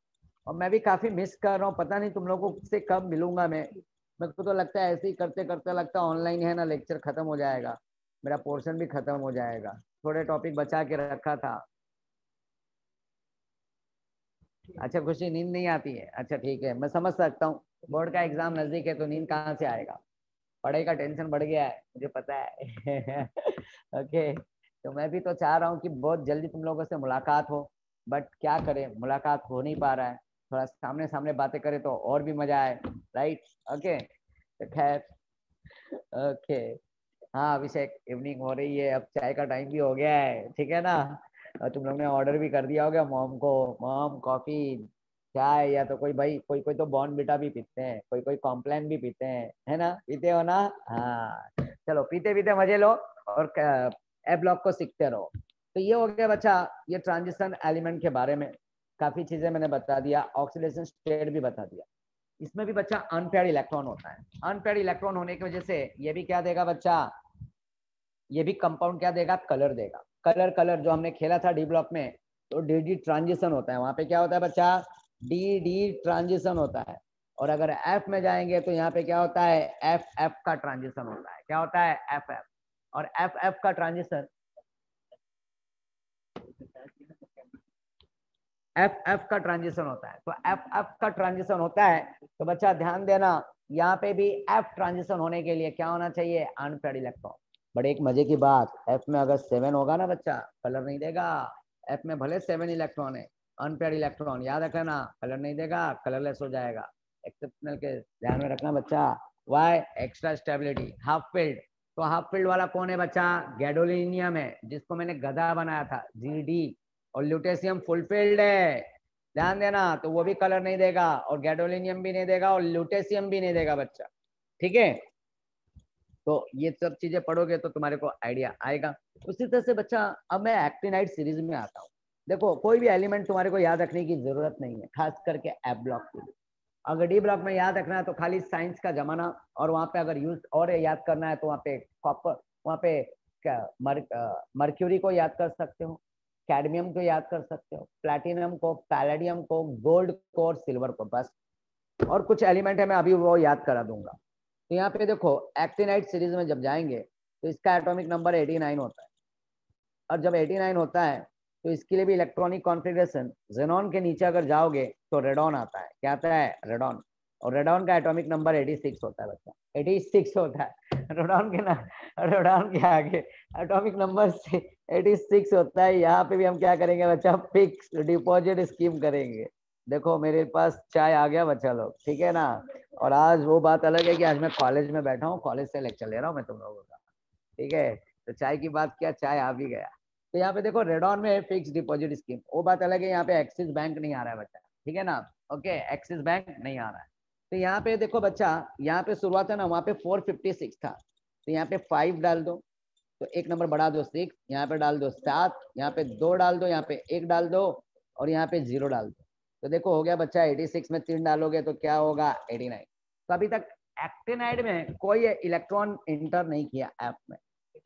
और मैं भी काफी मिस कर रहा हूँ। पता नहीं तुम लोगों से कब मिलूंगा मैं। मेरे को तो लगता है ऐसे ही करते करते लगता है ऑनलाइन है ना, लेक्चर खत्म हो जाएगा, मेरा पोर्शन भी खत्म हो जाएगा। थोड़े टॉपिक बचा के रखा था। अच्छा खुशी, नींद नहीं आती है? अच्छा ठीक है, मैं समझ सकता हूँ, बोर्ड का एग्जाम नजदीक है तो नींद कहाँ से आएगा। पढ़ाई का टेंशन बढ़ गया है, मुझे पता है। ओके, तो मैं भी तो चाह रहा हूँ कि बहुत जल्दी तुम लोगों से मुलाकात हो, बट क्या करें, मुलाकात हो नहीं पा रहा है। थोड़ा सामने सामने बातें करें तो और भी मजा आए, राइट? ओके, तो खैर, ओके। हाँ अभिषेक, इवनिंग हो रही है, अब चाय का टाइम भी हो गया है, ठीक है ना? और तुम लोग ने ऑर्डर भी कर दिया होगा मॉम को, मॉम कॉफी चाय, या तो कोई भाई, कोई कोई तो बॉर्नविटा भी पीते हैं, कोई कोई कॉम्प्लान भी पीते हैं, है ना? पीते हो ना? हाँ, चलो पीते पीते मजे लो, और ए ब्लॉक को सीखते रहो। तो ये हो गया बच्चा, ये ट्रांजिशन एलिमेंट के बारे में काफी चीजें मैंने बता दिया, ऑक्सीडेशन स्टेट भी बता दिया। इसमें भी बच्चा अनपेयर्ड इलेक्ट्रॉन होता है। अनपेयर्ड इलेक्ट्रॉन होने की वजह से ये भी क्या देगा बच्चा, ये भी कंपाउंड क्या देगा, कलर देगा। कलर, कलर जो हमने खेला था डी ब्लॉक में, तो डी डी ट्रांजिशन होता है, वहां पे क्या होता है बच्चा, डी डी ट्रांजिशन होता है। और अगर एफ में जाएंगे तो यहाँ पे क्या होता है, एफ एफ का ट्रांजिशन होता है। क्या होता है? F F. और एफ एफ का ट्रांजिशन, एफ एफ का ट्रांजिशन होता है। तो एफ एफ का ट्रांजिशन होता है, तो बच्चा ध्यान देना, यहाँ पे भी एफ ट्रांजिशन होने के लिए क्या होना चाहिए, अनपेयर्ड इलेक्ट्रॉन। बड़े एक मजे की बात, एफ में अगर 7 होगा ना बच्चा, कलर नहीं देगा। एफ में भले 7 इलेक्ट्रॉन है, अनपेयर्ड इलेक्ट्रॉन, याद रखना, कलर नहीं देगा, कलरलेस हो जाएगा। एक्सेप्शनल के ध्यान में रखना बच्चा। Why? Extra stability, half filled. तो हाफ फील्ड वाला कौन है बच्चा, गैडोलिनियम है, जिसको मैंने गधा बनाया था, GD। और ल्यूटेशियम फुल फील्ड है, ध्यान देना, तो वो भी कलर नहीं देगा, और गैडोलिनियम भी नहीं देगा, और ल्यूटेशियम भी नहीं देगा बच्चा, ठीक है? तो ये सब चीजें पढ़ोगे तो तुम्हारे को आइडिया आएगा। उसी तरह से बच्चा, अब मैं एक्टिनाइड सीरीज में आता हूँ। देखो, कोई भी एलिमेंट तुम्हारे को याद रखने की जरूरत नहीं है, खास करके एफ ब्लॉक के लिए। अगर डी ब्लॉक में याद रखना है तो खाली साइंस का जमाना, और वहां पे अगर यूज और याद करना है तो वहां पे कॉपर, वहां पे क्या, मर्क्यूरी को याद कर सकते हो, कैडमियम को याद कर सकते हो, प्लैटिनम को, पैलेडियम को, गोल्ड को, और सिल्वर को, बस। और कुछ एलिमेंट है, मैं अभी वो याद करा दूंगा। तो यहाँ पे देखो, एक्टिनाइड सीरीज में जब जाएंगे तो इसका एटॉमिक नंबर 89 होता है। और जब 89 होता है तो इसके लिए भी इलेक्ट्रॉनिक कॉन्फ़िगरेशन, जेनॉन के नीचे अगर जाओगे तो रेडॉन आता है। क्या आता है? रेडॉन। और रेडॉन का एटॉमिक नंबर 86 होता है बच्चा, 86 होता है। रेडॉन के ना, रेडॉन के आगे एटॉमिक नंबर 86 होता है। यहाँ पे भी हम क्या करेंगे बच्चा, फिक्स डिपॉजिट स्कीम करेंगे। देखो मेरे पास चाय आ गया बच्चा लोग, ठीक है ना? और आज वो बात अलग है कि आज मैं कॉलेज में बैठा हूँ, कॉलेज से लेक्चर ले रहा हूँ मैं तुम लोगों का, ठीक है? तो चाय की बात किया, चाय आ भी गया। तो यहाँ पे देखो, रेडॉन में फिक्स डिपॉजिट स्कीम, वो बात अलग है। यहाँ पे एक्सिस बैंक नहीं आ रहा है बच्चा, ठीक है ना? ओके, एक्सिस बैंक नहीं आ रहा है। तो यहाँ पे देखो बच्चा, यहाँ पे शुरुआत है ना, वहाँ पे 456 था, तो यहाँ पे 5 डाल दो, तो एक नंबर बढ़ा दो 6, यहाँ पे डाल दो 7, यहाँ पे 2 डाल दो, यहाँ पे 1 डाल दो, और यहाँ पे 0 डाल दो। तो देखो हो गया बच्चा, 86 में 3 डालोगे तो क्या होगा, 89। तो अभी तक एक्टिनाइड में कोई इलेक्ट्रॉन इंटर नहीं किया ऐप में।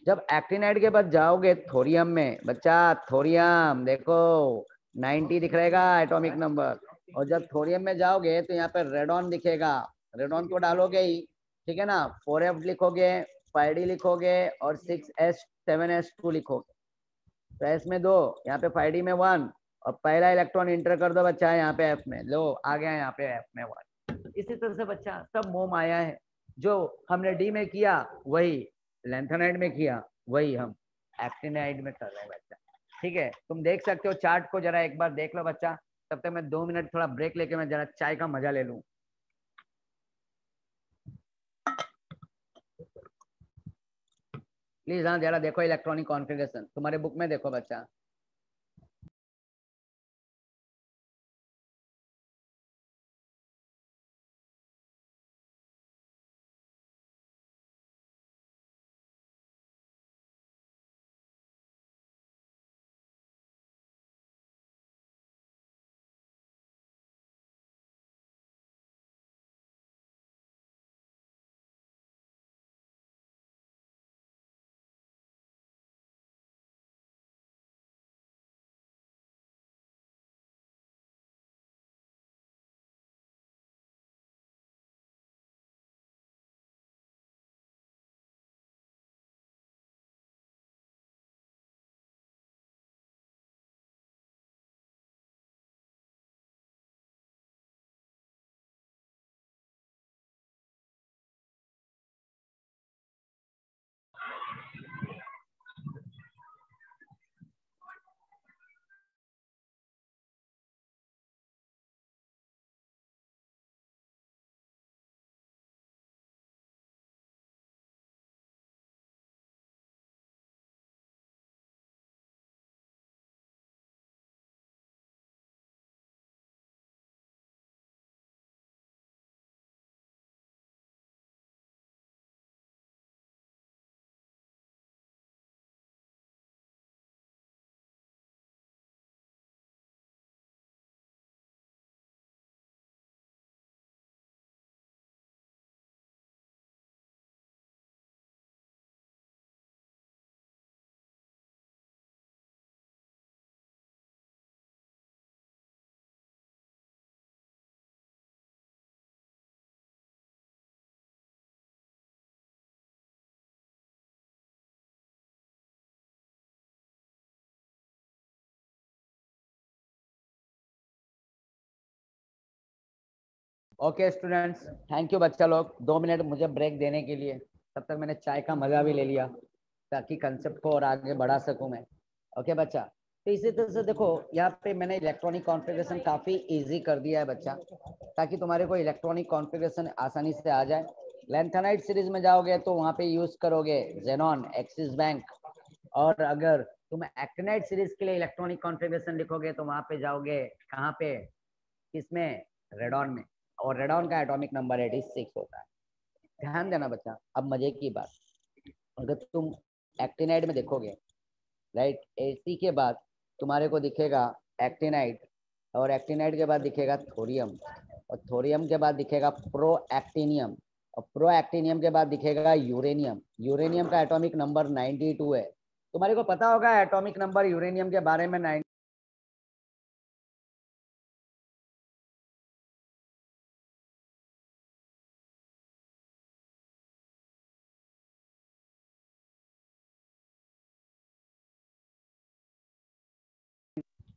जब एक्टिनाइड के बाद जाओगे थोरियम में बच्चा, थोरियम देखो 90 दिख रहेगा एटॉमिक नंबर। और जब थोरियम में जाओगे तो यहाँ पे रेडॉन दिखेगा, रेडॉन को डालोगे ही, ठीक है ना? 4F लिखोगे, 5D लिखोगे, और 6S 7S2 लिखोगे। तो एस में 2, यहाँ पे 5D में 1, और पहला इलेक्ट्रॉन इंटर कर दो बच्चा यहाँ पे एफ में, लो आ गया यहाँ पे एफ में 1। इसी तरह से बच्चा सब मोह माया है, जो हमने डी में किया वही लैंथेनाइड में किया, वही हम एक्टिनाइड में कर रहे हैं बच्चा। ठीक है, तुम देख सकते हो चार्ट को, जरा एक बार देख लो बच्चा। तब तक मैं 2 मिनट थोड़ा ब्रेक लेके मैं जरा चाय का मजा ले लूं। प्लीज हाँ जरा देखो इलेक्ट्रॉनिक कॉन्फ़िगरेशन, तुम्हारे बुक में देखो बच्चा। ओके स्टूडेंट्स, थैंक यू बच्चा लोग 2 मिनट मुझे ब्रेक देने के लिए। तब तक मैंने चाय का मजा भी ले लिया ताकि कंसेप्ट को और आगे बढ़ा सकूं मैं। ओके बच्चा, तो इसी तरह से देखो यहाँ पे मैंने इलेक्ट्रॉनिक कॉन्फ़िगरेशन काफी इजी कर दिया है बच्चा, ताकि तुम्हारे को इलेक्ट्रॉनिक कॉन्फ़िगरेशन आसानी से आ जाए। लैंथेनाइड सीरीज में जाओगे तो वहाँ पे यूज करोगे जेनॉन, एक्सिस बैंक, और अगर तुम एक्टिनाइड सीरीज के लिए इलेक्ट्रॉनिक कॉन्फ़िगरेशन लिखोगे तो वहाँ पे जाओगे कहाँ पे, इसमें रेडॉन में, और रेडॉन का एटॉमिक नंबर 86 होता है। ध्यान देना बच्चा। अब मजे की बात, अगर तुम एक्टिनाइड में देखोगे, राइट, एसी के बाद तुम्हारे को दिखेगा एक्टिनाइड, और एक्टिनाइड के बाद दिखेगा थोरियम, और थोरियम के बाद दिखेगा प्रो एक्टिनियम, और प्रो एक्टिनियम के बाद दिखेगा यूरेनियम। यूरेनियम का एटॉमिक नंबर 92 है। तुम्हारे को पता होगा एटॉमिक नंबर यूरेनियम के बारे में।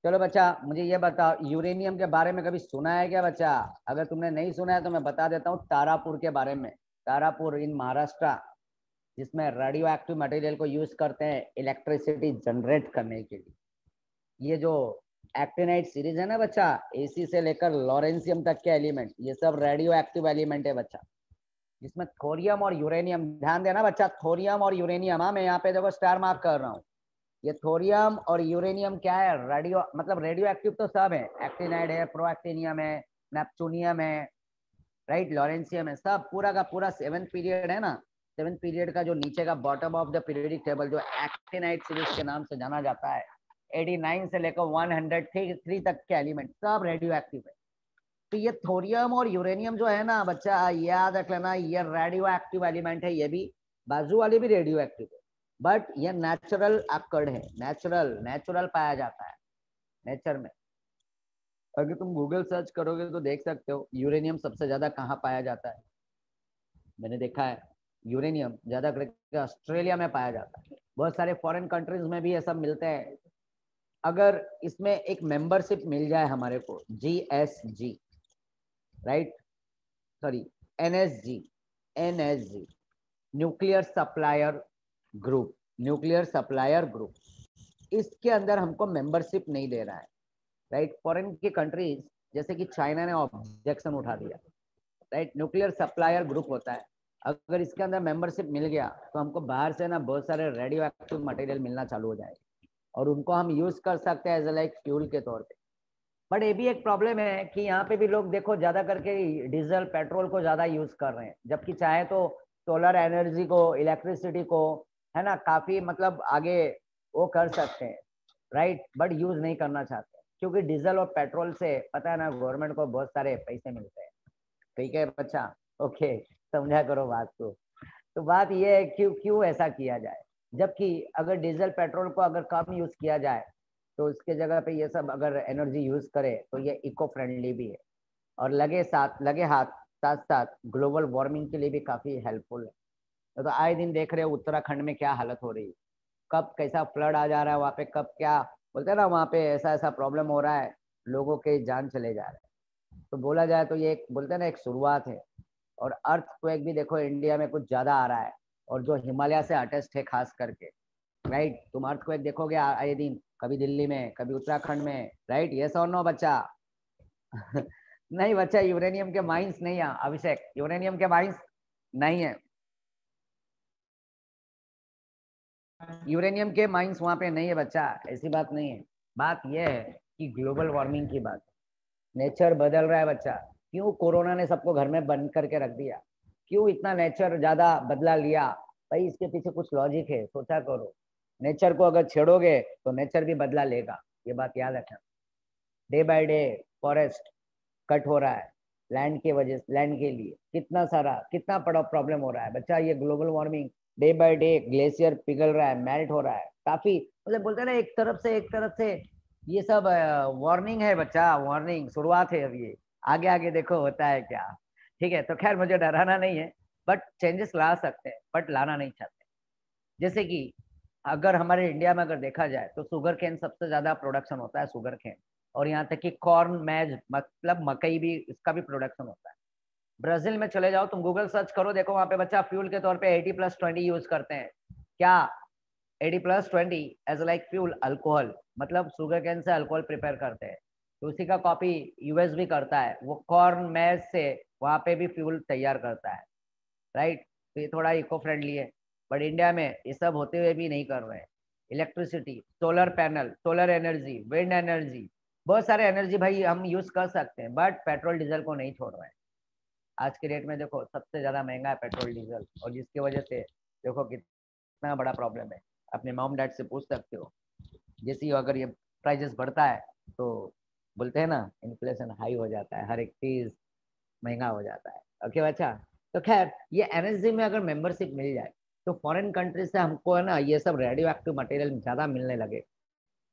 चलो बच्चा, मुझे ये बताओ यूरेनियम के बारे में कभी सुना है क्या बच्चा? अगर तुमने नहीं सुना है तो मैं बता देता हूँ तारापुर के बारे में। तारापुर इन महाराष्ट्र, जिसमें रेडियो एक्टिव मटेरियल को यूज करते हैं इलेक्ट्रिसिटी जनरेट करने के लिए। ये जो एक्टिनाइड सीरीज है ना बच्चा, एसी से लेकर लॉरेंसियम तक के एलिमेंट, ये सब रेडियो एक्टिव एलिमेंट है बच्चा, जिसमें थोरियम और यूरेनियम, ध्यान देना बच्चा, थोरियम और यूरेनियम, हाँ मैं यहाँ पे देखो स्टार मार्क कर रहा हूँ। ये थोरियम और यूरेनियम क्या है, रेडियो मतलब रेडियो एक्टिव तो सब है, एक्टिनाइड है, प्रोएक्टिनियम है, नेपचूनियम है, राइट, लॉरेंसियम है, सब पूरा का पूरा 7th पीरियड है ना। 7th पीरियड का जो नीचे का bottom of the periodic table जो एक्टिनाइड सीरीज के नाम से जाना जाता है, 89 से लेकर 103 तक के एलिमेंट सब रेडियो एक्टिव है। तो ये थोरियम और यूरेनियम जो है ना बच्चा, याद रख लेना, ये रेडियो एक्टिव एलिमेंट है। ये भी बाजू वाले भी रेडियो एक्टिव है, बट ये नेचुरल अकर्ड है, नेचुरल नेचुरल पाया जाता है नेचर में। अगर तुम गूगल सर्च करोगे तो देख सकते हो यूरेनियम सबसे ज्यादा कहाँ पाया जाता है। मैंने देखा है यूरेनियम ज्यादा करके ऑस्ट्रेलिया में पाया जाता है, बहुत सारे फॉरेन कंट्रीज में भी ये सब मिलते हैं। अगर इसमें एक मेंबरशिप मिल जाए हमारे को, GSG, right, sorry NSG, NSG nuclear supplier group, nuclear supplier group, इसके अंदर हमको मेंबरशिप नहीं दे रहा है, राइट। फॉरेन की कंट्रीज जैसे कि चाइना ने ऑब्जेक्शन उठा दिया, राइट। न्यूक्लियर सप्लायर ग्रुप होता है, अगर इसके अंदर मेंबरशिप मिल गया तो हमको बाहर से ना बहुत सारे रेडियो एक्टिव मटेरियल मिलना चालू हो जाएगा और उनको हम यूज कर सकते हैं एज लाइक फ्यूल के तौर पे। बट ये भी एक प्रॉब्लम है कि यहाँ पे भी लोग देखो ज्यादा करके डीजल पेट्रोल को ज्यादा यूज कर रहे हैं, जबकि चाहे तो सोलर एनर्जी को, इलेक्ट्रिसिटी को, है ना, काफी मतलब आगे वो कर सकते हैं, राइट। बट यूज नहीं करना चाहते क्योंकि डीजल और पेट्रोल से पता है ना गवर्नमेंट को बहुत सारे पैसे मिलते हैं। ठीक है बच्चा, ओके, समझा करो बात को। तो बात ये है क्यों क्यों ऐसा किया जाए, जबकि अगर डीजल पेट्रोल को अगर कम यूज किया जाए तो इसके जगह पे ये सब अगर एनर्जी यूज करे तो ये इको फ्रेंडली भी है और लगे हाथ साथ साथ ग्लोबल वार्मिंग के लिए भी काफी हेल्पफुल है। तो आए दिन देख रहे हो उत्तराखंड में क्या हालत हो रही है, कब कैसा फ्लड आ जा रहा है वहाँ पे, कब क्या बोलते हैं ना वहाँ पे ऐसा ऐसा प्रॉब्लम हो रहा है, लोगों के जान चले जा रहे हैं। तो बोला जाए तो ये एक बोलते हैं ना एक शुरुआत है। और अर्थक्वेक भी देखो इंडिया में कुछ ज्यादा आ रहा है और जो हिमालय से अटैच्ड है खास करके, राइट। तुम अर्थक्वेक देखोगे आए दिन, कभी दिल्ली में कभी उत्तराखंड में, राइट। यस और नो बच्चा? नहीं बच्चा, यूरेनियम के माइंस नहीं है अभिषेक, यूरेनियम के माइंस नहीं है, यूरेनियम के माइंस वहां पे नहीं है बच्चा, ऐसी बात नहीं है। बात यह है कि ग्लोबल वार्मिंग की बात, नेचर बदल रहा है बच्चा। क्यों कोरोना ने सबको घर में बंद करके रख दिया, क्यों इतना नेचर ज्यादा बदला लिया? भाई इसके पीछे कुछ लॉजिक है, सोचा करो। नेचर को अगर छेड़ोगे तो नेचर भी बदला लेगा, ये बात याद रखना। Day by day forest cut हो रहा है, लैंड के वजह से, लैंड के लिए कितना सारा कितना बड़ा प्रॉब्लम हो रहा है बच्चा। ये global warming day by day glacier पिघल रहा है, मेल्ट हो रहा है काफी, मतलब बोलते हैं ना एक तरफ से ये सब वार्निंग है बच्चा, वार्निंग शुरुआत है अभी, आगे आगे देखो होता है क्या। ठीक है, तो खैर मुझे डराना नहीं है, बट चेंजेस ला सकते हैं बट लाना नहीं चाहते। जैसे कि अगर हमारे इंडिया में अगर देखा जाए तो शुगर केन सबसे ज्यादा प्रोडक्शन होता है, शुगर केन। और यहाँ तक कि कॉर्न मैज मतलब मकई भी, इसका भी प्रोडक्शन होता है। ब्राजील में चले जाओ, तुम गूगल सर्च करो, देखो वहां पे बच्चा फ्यूल के तौर पे 80+20 यूज करते हैं। क्या? 80+20 एज लाइक फ्यूल अल्कोहल, मतलब शुगर केन से अल्कोहल प्रिपेयर करते हैं। तो उसी का कॉपी यूएस भी करता है, वो कॉर्न मैज से वहां पे भी फ्यूल तैयार करता है, राइट। तो ये थोड़ा इको फ्रेंडली है। बट इंडिया में ये सब होते हुए भी नहीं कर रहे हैं। Electricity, solar panel, solar energy, wind energy, बहुत सारे एनर्जी भाई हम यूज कर सकते हैं, बट पेट्रोल डीजल को नहीं छोड़ रहे हैं। आज के डेट में देखो सबसे ज्यादा महंगा है पेट्रोल डीजल, और जिसकी वजह से देखो कितना बड़ा प्रॉब्लम है। अपने मॉम डैड से पूछ सकते हो, जैसे ही अगर ये प्राइजेस बढ़ता है तो बोलते हैं ना इन्फ्लेशन हाई हो जाता है, हर एक चीज महंगा हो जाता है। ओके बच्चा, तो खैर ये एनएसजी में अगर मेंबरशिप मिल जाए तो फॉरेन कंट्री से हमको है ना ये सब रेडियो एक्टिव मटेरियल ज्यादा मिलने लगे।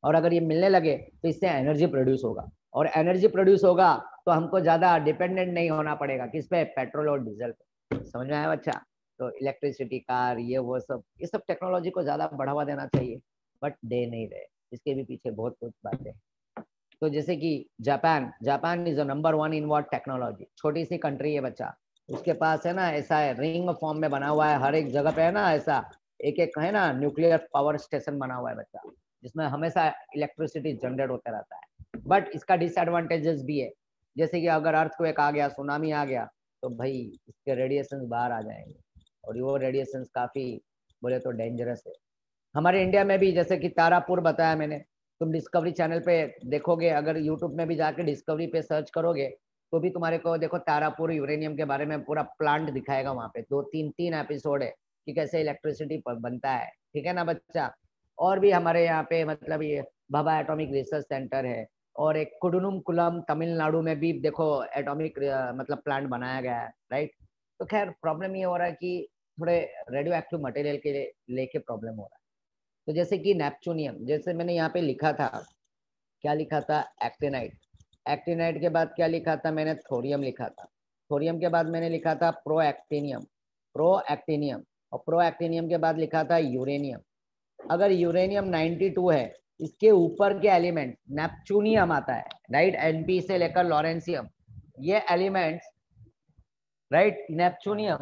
और अगर ये मिलने लगे तो इससे एनर्जी प्रोड्यूस होगा, और एनर्जी प्रोड्यूस होगा तो हमको ज्यादा डिपेंडेंट नहीं होना पड़ेगा किस पे, पेट्रोल और डीजल पे। समझ में आया बच्चा? तो इलेक्ट्रिसिटी कार ये वो सब, ये सब टेक्नोलॉजी को ज्यादा बढ़ावा देना चाहिए, बट दे नहीं रहे। इसके भी पीछे बहुत कुछ बातें। तो जैसे कि Japan, Japan is number 1 in what technology, छोटी सी कंट्री है बच्चा, उसके पास है ना ऐसा है रिंग फॉर्म में बना हुआ है, हर एक जगह पे है ना ऐसा एक एक है ना न्यूक्लियर पावर स्टेशन बना हुआ है बच्चा, जिसमें हमेशा इलेक्ट्रिसिटी जनरेट होता रहता है। बट इसका डिसएडवांटेजेस भी है, जैसे कि अगर अर्थक्वेक आ गया, सुनामी आ गया, तो भाई इसके रेडिएशन बाहर आ जाएंगे, और वो रेडिएशन काफी बोले तो डेंजरस है। हमारे इंडिया में भी जैसे कि तारापुर बताया मैंने, तुम डिस्कवरी चैनल पे देखोगे, अगर यूट्यूब में भी जाके डिस्कवरी पे सर्च करोगे तो भी तुम्हारे को देखो तारापुर यूरेनियम के बारे में पूरा प्लांट दिखाएगा, वहां पे दो तीन तीन एपिसोड है कि कैसे इलेक्ट्रिसिटी बनता है। ठीक है ना बच्चा? और भी हमारे यहाँ पे मतलब ये भाभा एटॉमिक रिसर्च सेंटर है, और एक कुडुनुम तमिलनाडु में भी देखो एटॉमिक मतलब प्लांट बनाया गया है, राइट। तो खैर प्रॉब्लम ये हो रहा है कि थोड़े रेडियो एक्टिव मटेरियल के लेके प्रॉब्लम हो रहा है। तो जैसे कि नेपचूनियम, जैसे मैंने यहाँ पे लिखा था, क्या लिखा था, एक्टिनाइट। एक्टिनाइट के बाद क्या लिखा था मैंने, थोरियम लिखा था। थोरियम के बाद मैंने लिखा था प्रोएक्टिनियम, प्रोएक्टिनियम। और प्रोएक्टिनियम के बाद लिखा था यूरेनियम। अगर यूरेनियम 92 है, इसके ऊपर के एलिमेंट नेपचूनियम आता है, राइट, एनपी से लेकर लॉरेंसियम, ये एलिमेंट्स राइट, नेपच्यूनियम।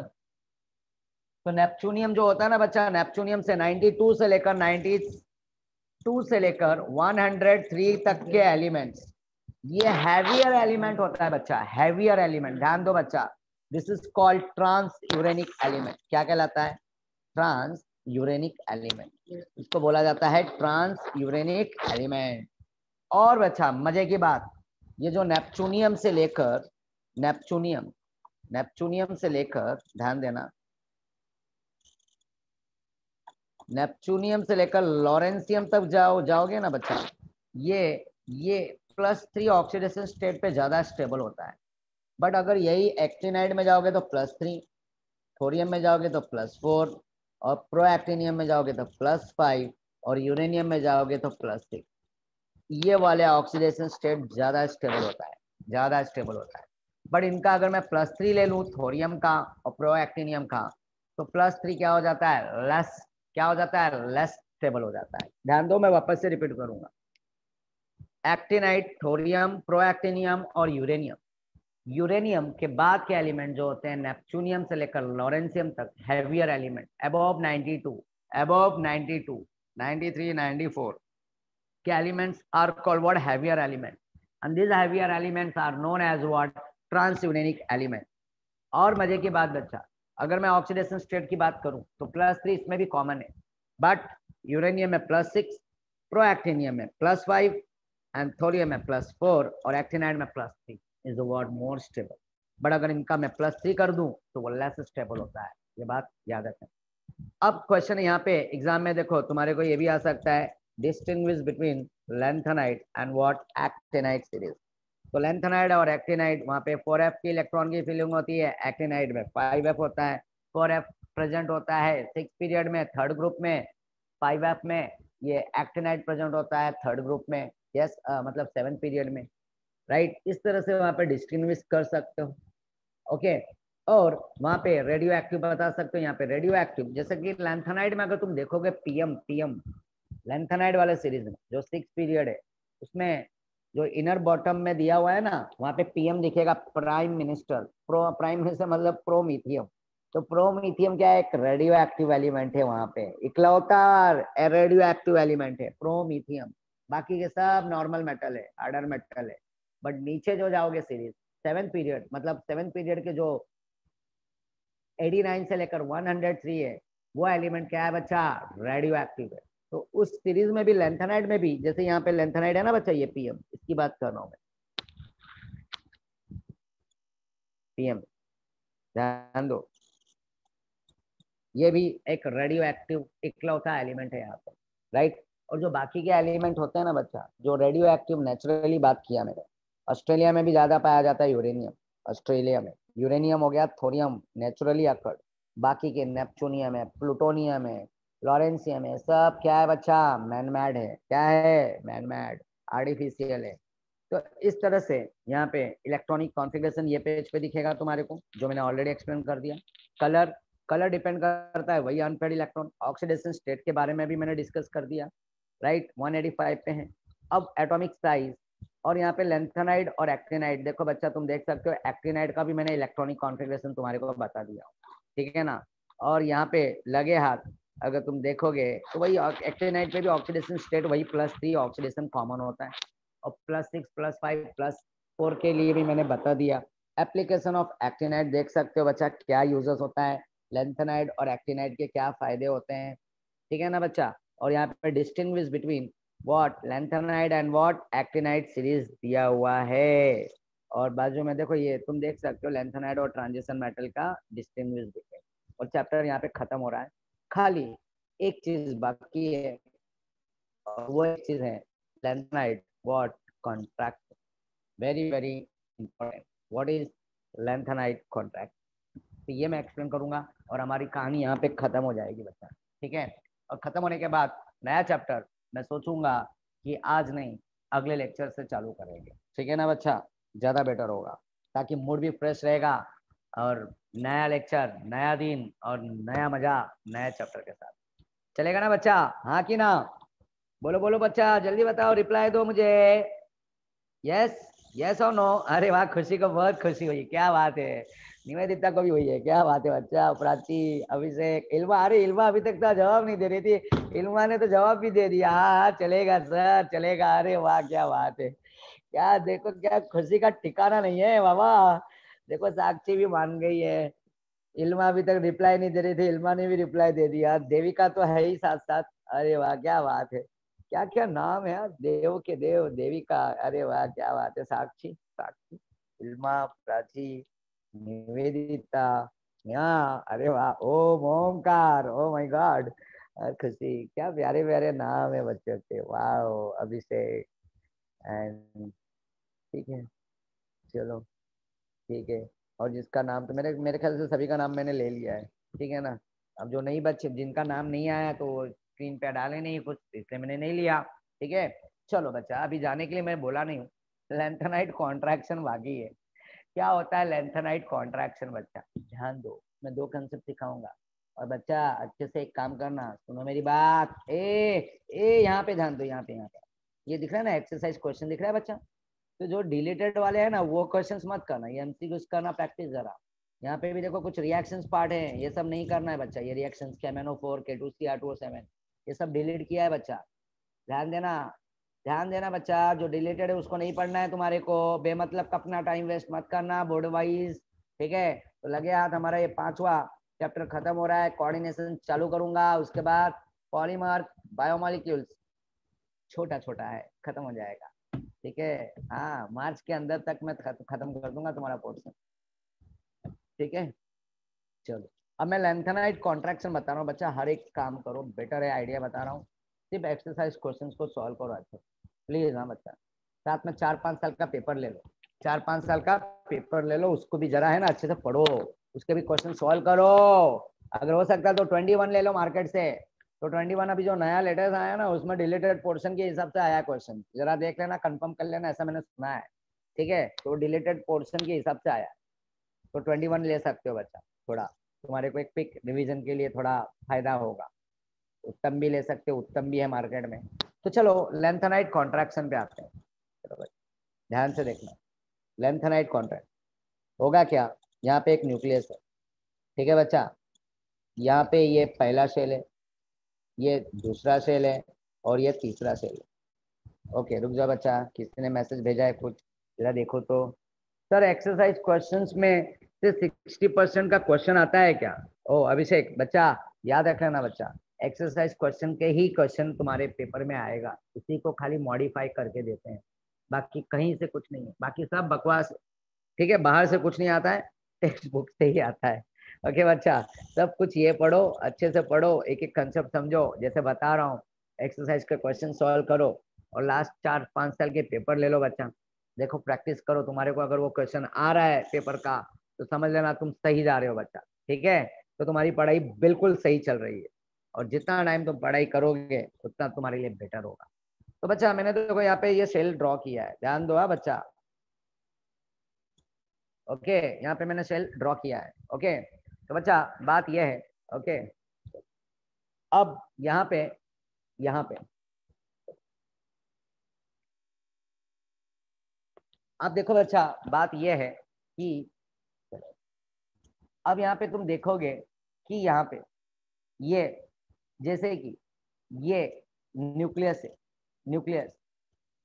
तो नेपच्यूनियम जो होता है ना बच्चा, नेपच्यूनियम से 92 से लेकर 92 से लेकर 103 तक के एलिमेंट्स, ये हैवियर एलिमेंट होता है बच्चा, हैवियर एलिमेंट। ध्यान दो बच्चा, this is called transuranic element. क्या कहलाता है? ट्रांस यूरेनिक एलिमेंट, इसको बोला जाता है ट्रांस यूरेनिक एलिमेंट। और बच्चा मजे की बात, ये जो नेपच्यूनियम से लेकर नेपच्यूनियम से लेकर, ध्यान देना, नेपच्यूनियम से लेकर लॉरेंसियम तक जाओगे ना बच्चा, ये +3 ऑक्सीडेशन स्टेट पे ज्यादा स्टेबल होता है। बट अगर यही एक्टिनाइड में जाओगे तो +3, थोरियम में जाओगे तो +4, और प्रोएक्टिनियम में जाओगे तो +5, और यूरेनियम में जाओगे तो +6। ये वाले ऑक्सीडेशन स्टेट ज्यादा स्टेबल होता है, ज्यादा स्टेबल होता है। बट इनका अगर मैं +3 ले लूँ थोरियम का और प्रोएक्टिनियम का, तो +3 क्या हो जाता है? लेस, क्या हो जाता है? लेस स्टेबल हो जाता है। ध्यान दो, मैं वापस से रिपीट करूंगा। एक्टिनाइड, थोरियम, प्रोएक्टिनियम और यूरेनियम। यूरेनियम के बाद के एलिमेंट जो होते हैं नेपच्यूनियम से लेकर लॉरेंसियम तक, हैवियर एलिमेंट, अबव 92, अबव 92, 93, 94 के elements are called what? Heavier element. And these heavier elements are known as what? Transuranic element. और मजे की बात बच्चा, अगर मैं ऑक्सीडेशन स्टेट की बात करूं तो +3 इसमें भी कॉमन है, बट यूरेनियम में +6, प्रोएक्टिनियम में +5 एंड थोरियम में +4 और एक्टिनाइड में +3 is the word more stable. But अगर इनका मैं +3 कर दूं तो वो लेस स्टेबल होता है, ये बात याद रखें। अब क्वेश्चन यहाँ पे एग्जाम में देखो, तुम्हारे को ये भी आ सकता है, distinguish between lanthanide and what? Actinide series. तो लैंथेनाइड और एक्टिनाइड, वहाँ पे 4f की इलेक्ट्रॉन की फिलिंग होती है, एक्टिनाइड में 5f होता है। 4f प्रेजेंट होता है 6 पीरियड में थर्ड ग्रुप में, 5f में ये एक्टिनाइड प्रेजेंट होता है थर्ड ग्रुप में, यस मतलब 7 पीरियड में, राइट। इस तरह से वहाँ पे डिस्टिंग्विश कर सकते हो, ओके। और वहाँ पे रेडियो एक्टिव बता सकते हो, यहाँ पे रेडियो एक्टिव, जैसे कि लैंथेनाइड में अगर तुम देखोगे पीएम लैंथेनाइड वाले सीरीज में जो 6 पीरियड है, उसमें जो इनर बॉटम में दिया हुआ है ना, वहाँ पे पीएम दिखेगा, प्राइम मिनिस्टर। प्राइम मिनिस्टर मतलब प्रोमीथियम। तो प्रोमीथियम क्या है? एक रेडियो एक्टिव एलिमेंट है, वहाँ पे इकलौता रेडियो एक्टिव एलिमेंट है प्रोमीथियम। बाकी के सब नॉर्मल मेटल है, हार्डर मेटल है। बट नीचे जो जाओगे सीरीज 7 पीरियड, मतलब 7 पीरियड के जो 89 से लेकर 103 है, वो एलिमेंट क्या है बच्चा? रेडियो एक्टिव है। तो उस सीरीज में भी लैंथेनाइड में भी, जैसे यहाँ पे लैंथेनाइड है ना बच्चा, ये पीएम, इसकी बात कर रहा हूँ मैं, पीएम, ध्यान दो, ये भी एक रेडियो एक्टिव इकलौता एलिमेंट है यहाँ पे, राइट। और जो बाकी के एलिमेंट होते हैं ना बच्चा, जो रेडियो एक्टिव नेचुरली बात किया मैंने, ऑस्ट्रेलिया में भी ज्यादा पाया जाता है यूरेनियम, ऑस्ट्रेलिया में यूरेनियम हो गया, थोरियम नेचुरली अकर्ड, बाकी के नेपच्यूनियम है, प्लूटोनियम है, लॉरेंसियम है, सब क्या है बच्चा? मैनमेड है। क्या है? मैनमेड, आर्टिफिशियल है। तो इस तरह से यहाँ पे इलेक्ट्रॉनिक कॉन्फ़िगरेशन ये पेज पे दिखेगा तुम्हारे को, जो मैंने ऑलरेडी एक्सप्लेन कर दिया। कलर, कलर डिपेंड करता है वही अनपेड इलेक्ट्रॉन। ऑक्सीडेशन स्टेट के बारे में भी मैंने डिस्कस कर दिया, राइट। 185 पे है। अब एटॉमिक साइज, और यहाँ पे लैंथेनाइड और एक्टिनाइड, देखो बच्चा तुम देख सकते हो, एक्टिनाइड का भी मैंने इलेक्ट्रॉनिक कॉन्फ़िगरेशन तुम्हारे को बता दिया, ठीक है ना। और यहाँ पे लगे हाथ अगर तुम देखोगे तो वही एक्टिनाइड पे भी ऑक्सीडेशन स्टेट वही +3 ऑक्सीडेशन कॉमन होता है, और +6 +5 +4 के लिए भी मैंने बता दिया। एप्लीकेशन ऑफ एक्टिनाइड देख सकते हो बच्चा, क्या यूजेस होता है, लैंथेनाइड और एक्टिनाइड के क्या फायदे होते हैं, ठीक है ना बच्चा। और यहाँ पे distinguish between what? Lanthanide and what? Actinide series दिया हुआ है। और बाजू में देखो, ये तुम देख सकते हो लैंथेनाइड और ट्रांजिशन मेटल का डिस्टिंग्विश दिखे। और चैप्टर यहाँ पे खत्म हो रहा है, खाली एक चीज बाकी है, और वो एक चीज है lanthanide what? Contract, very very important. What is lanthanide contract? तो ये मैं एक्सप्लेन करूंगा और हमारी कहानी यहाँ पे खत्म हो जाएगी बच्चा, ठीक है। और खत्म होने के बाद नया चैप्टर मैं सोचूंगा कि आज नहीं अगले लेक्चर से चालू करेंगे, ठीक है ना बच्चा, ज्यादा बेटर होगा, ताकि मूड भी फ्रेश रहेगा, और नया लेक्चर, नया दिन और नया मजा नया चैप्टर के साथ चलेगा ना बच्चा, हाँ कि ना? बोलो बोलो बच्चा, जल्दी बताओ, रिप्लाई दो मुझे, यस यस और नो? अरे वाह, खुशी को बहुत खुशी हुई, क्या बात है। निवेदिता को भी हुई है, क्या बात है बच्चा। प्राची, अभिषेक, इल्मा, अरे इल्मा अभी तक तो जवाब नहीं दे रही थी, इल्मा ने तो जवाब भी दे दिया। हाँ हाँ, चलेगा सर चलेगा। अरे वाह क्या बात है, क्या देखो, क्या खुशी का ठिकाना नहीं है बाबा। देखो साक्षी भी मान गई है, इल्मा अभी तक रिप्लाई नहीं दे रही थी, इल्मा ने भी रिप्लाई दे दिया, देविका तो है ही साथ साथ। अरे वाह क्या बात है, क्या क्या नाम है यार, देव के देव, देविका, अरे वाह क्या बात है। साक्षी, साक्षी, इल्मा, प्राची, निवेदिता, यहाँ, अरे वाह, ओम, ओमकार, ओ माय गॉड, खुशी, क्या प्यारे प्यारे नाम है बच्चों के, वाह। अभिषेक एंड, ठीक है, चलो, ठीक है। और जिसका नाम तो मेरे मेरे ख्याल से सभी का नाम मैंने ले लिया है, ठीक है ना। अब जो नहीं बच्चे जिनका नाम नहीं आया तो स्क्रीन पे डाले नहीं कुछ, इसलिए मैंने नहीं लिया, ठीक है। चलो बच्चा, अभी जाने के लिए मैं बोला नहीं हूँ, लेंथेनाइट कॉन्ट्रैक्शन बाकी है। क्या होता है लेंथेनाइट कॉन्ट्रैक्शन बच्चा, ध्यान दो, मैं दो कंसेप्ट सिखाऊंगा। और बच्चा अच्छे से एक काम करना, सुनो मेरी बात, ए यहाँ पे ध्यान दो, यहाँ पे ये दिख रहा है ना एक्सरसाइज क्वेश्चन दिख रहा है बच्चा। तो जो डिलीटेड वाले हैं ना वो क्वेश्चंस मत करना, ये एमसीक्यूज करना प्रैक्टिस जरा। यहाँ पे भी देखो कुछ रिएक्शंस पार्ट है, ये सब नहीं करना है बच्चा, ये रिएक्शंस KMnO4 K2CR2O7 ये सब डिलीट किया है बच्चा, ध्यान देना। ध्यान देना बच्चा, जो डिलीटेड है उसको नहीं पढ़ना है तुम्हारे को, बेमतलब का अपना टाइम वेस्ट मत करना बोर्ड वाइज, ठीक है। तो लगे हाथ, हमारा ये 5वां चैप्टर खत्म हो रहा है, कोऑर्डिनेशन चालू करूंगा, उसके बाद पॉलीमर बायोमोलिक्यूल्स, छोटा छोटा है, खत्म हो जाएगा, ठीक है। हाँ, मार्च के अंदर तक मैं खत्म कर दूंगा तुम्हारा पोर्शन, ठीक है। चलो, अब मैं लेंथेनाइट कॉन्ट्रैक्शन बता रहा हूँ बच्चा, हर एक काम करो, बेटर है आइडिया बता रहा हूँ, सिर्फ एक्सरसाइज क्वेश्चंस को सॉल्व करो अच्छे, प्लीज। हाँ बच्चा, साथ में 4-5 साल का पेपर ले लो, 4-5 साल का पेपर ले लो, उसको भी जरा है ना अच्छे से पढ़ो, उसके भी क्वेश्चन सॉल्व करो। अगर हो सकता है तो 21 ले लो मार्केट से, तो 21 अभी जो नया लेटेस्ट आया ना उसमें डिलीटेड पोर्शन के हिसाब से आया क्वेश्चन, जरा देख लेना, कंफर्म कर लेना, ऐसा मैंने सुना है, ठीक है। तो डिलीटेड पोर्शन के हिसाब से आया, तो 21 ले सकते हो बच्चा, थोड़ा तुम्हारे को एक पिक रिवीजन के लिए थोड़ा फायदा होगा। उत्तम भी ले सकते हो, उत्तम भी है मार्केट में। तो चलो लेंथेनाइट कॉन्ट्रैक्शन पे आते हैं, चलो भाई ध्यान से देखना। लेंथेनाइट कॉन्ट्रैक्ट होगा क्या, यहाँ पे एक न्यूक्लियस है, ठीक है बच्चा, यहाँ पे ये पहला शेल है, ये दूसरा सेल है, और ये तीसरा सेल है। ओके रुक जाओ बच्चा, किसी ने मैसेज भेजा है कुछ, जरा देखो तो। सर एक्सरसाइज क्वेश्चंस में से 60% का क्वेश्चन आता है क्या? ओ अभिषेक बच्चा, याद रखना ना बच्चा, एक्सरसाइज क्वेश्चन के ही क्वेश्चन तुम्हारे पेपर में आएगा, उसी को खाली मॉडिफाई करके देते हैं, बाकी कहीं से कुछ नहीं है, बाकी सब बकवास है, ठीक है। बाहर से कुछ नहीं आता है, टेक्स्ट बुक से ही आता है। ओके बच्चा, सब कुछ ये पढ़ो, अच्छे से पढ़ो, एक एक कंसेप्ट समझो, जैसे बता रहा हूँ, एक्सरसाइज के क्वेश्चन सॉल्व करो, और लास्ट 4-5 साल के पेपर ले लो बच्चा। देखो प्रैक्टिस करो, तुम्हारे को अगर वो क्वेश्चन आ रहा है पेपर का तो समझ लेना तुम सही जा रहे हो बच्चा, ठीक है। तो तुम्हारी पढ़ाई बिल्कुल सही चल रही है, और जितना टाइम तुम पढ़ाई करोगे उतना तुम्हारे लिए बेटर होगा। तो बच्चा मैंने तो देखो यहाँ पे ये सेल ड्रॉ किया है, ध्यान दो बच्चा, ओके। यहाँ पे मैंने सेल ड्रॉ किया है, ओके। तो बच्चा बात यह है, ओके, अब यहाँ पे आप देखो बच्चा, बात यह है कि अब यहाँ पे तुम देखोगे कि यहाँ पे ये, जैसे कि ये न्यूक्लियस है, न्यूक्लियस,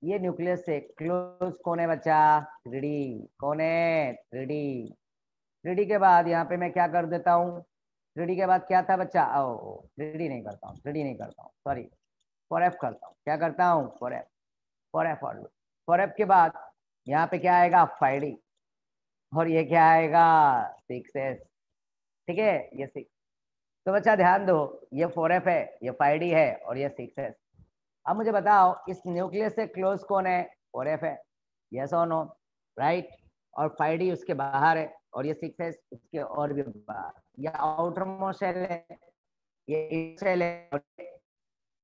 ये न्यूक्लियस से क्लोज कौन है बच्चा? 3D, कौन है? 3D। 3D के बाद यहाँ पे मैं क्या कर देता हूँ, 3D के बाद क्या था बच्चा? ओ 3D नहीं करता हूँ, 3D नहीं करता हूँ, सॉरी, 4F करता हूँ, क्या करता हूँ? 4F, 4F और 4F के बाद यहाँ पे क्या आएगा? 5D, और ये क्या आएगा? 6S, ठीक है, ये 6। तो बच्चा ध्यान दो, ये 4F है, ये 5D है, और ये 6S। अब मुझे बताओ इस न्यूक्लियस से क्लोज कौन है? 4F है, यस और नो? राइट। और 5D उसके बाहर है, और ये 6S उसके और भी बाहर, ये आउटर मोस्ट सेल है, ये इनर सेल है,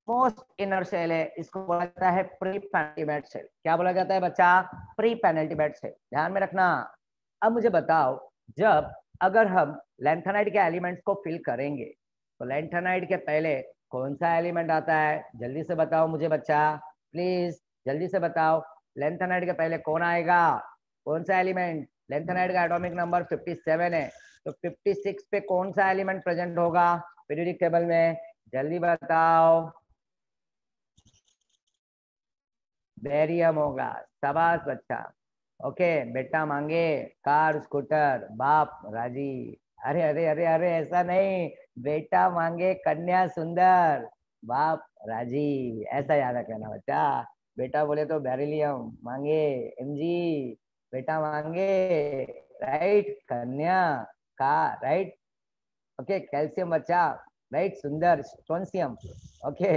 मोस्ट इनर सेल है, इसको बोला जाता है प्री पेनिट्रिबेट सेल। क्या बोला जाता है बच्चा? प्री पेनिट्रिबेट सेल, ध्यान में रखना। अब मुझे बताओ, जब अगर हम लैंथेनाइड के एलिमेंट्स को फिल करेंगे तो लैंथेनाइड के पहले कौन सा एलिमेंट आता है? जल्दी से बताओ मुझे बच्चा, प्लीज जल्दी से बताओ। लेंथेनाइड के पहले कौन आएगा, कौन सा एलिमेंट? लेंथेनाइड का एटॉमिक नंबर 57 है, तो 56 पे कौन सा एलिमेंट प्रेजेंट होगा पीरियोडिक टेबल में? जल्दी बताओ। बेरियम होगा। शाबाश बच्चा। ओके बेटा मांगे कार स्कूटर, बाप राजी। अरे अरे अरे अरे ऐसा नहीं, बेटा मांगे कन्या सुंदर, बाप राजी, ऐसा याद रखना बच्चा। बेटा बोले तो बेरिलियम मांगे, एमजी। बेटा मांगे राइट कन्या का, राइट। ओके कैल्शियम बच्चा, राइट सुंदर स्ट्रोंशियम। ओके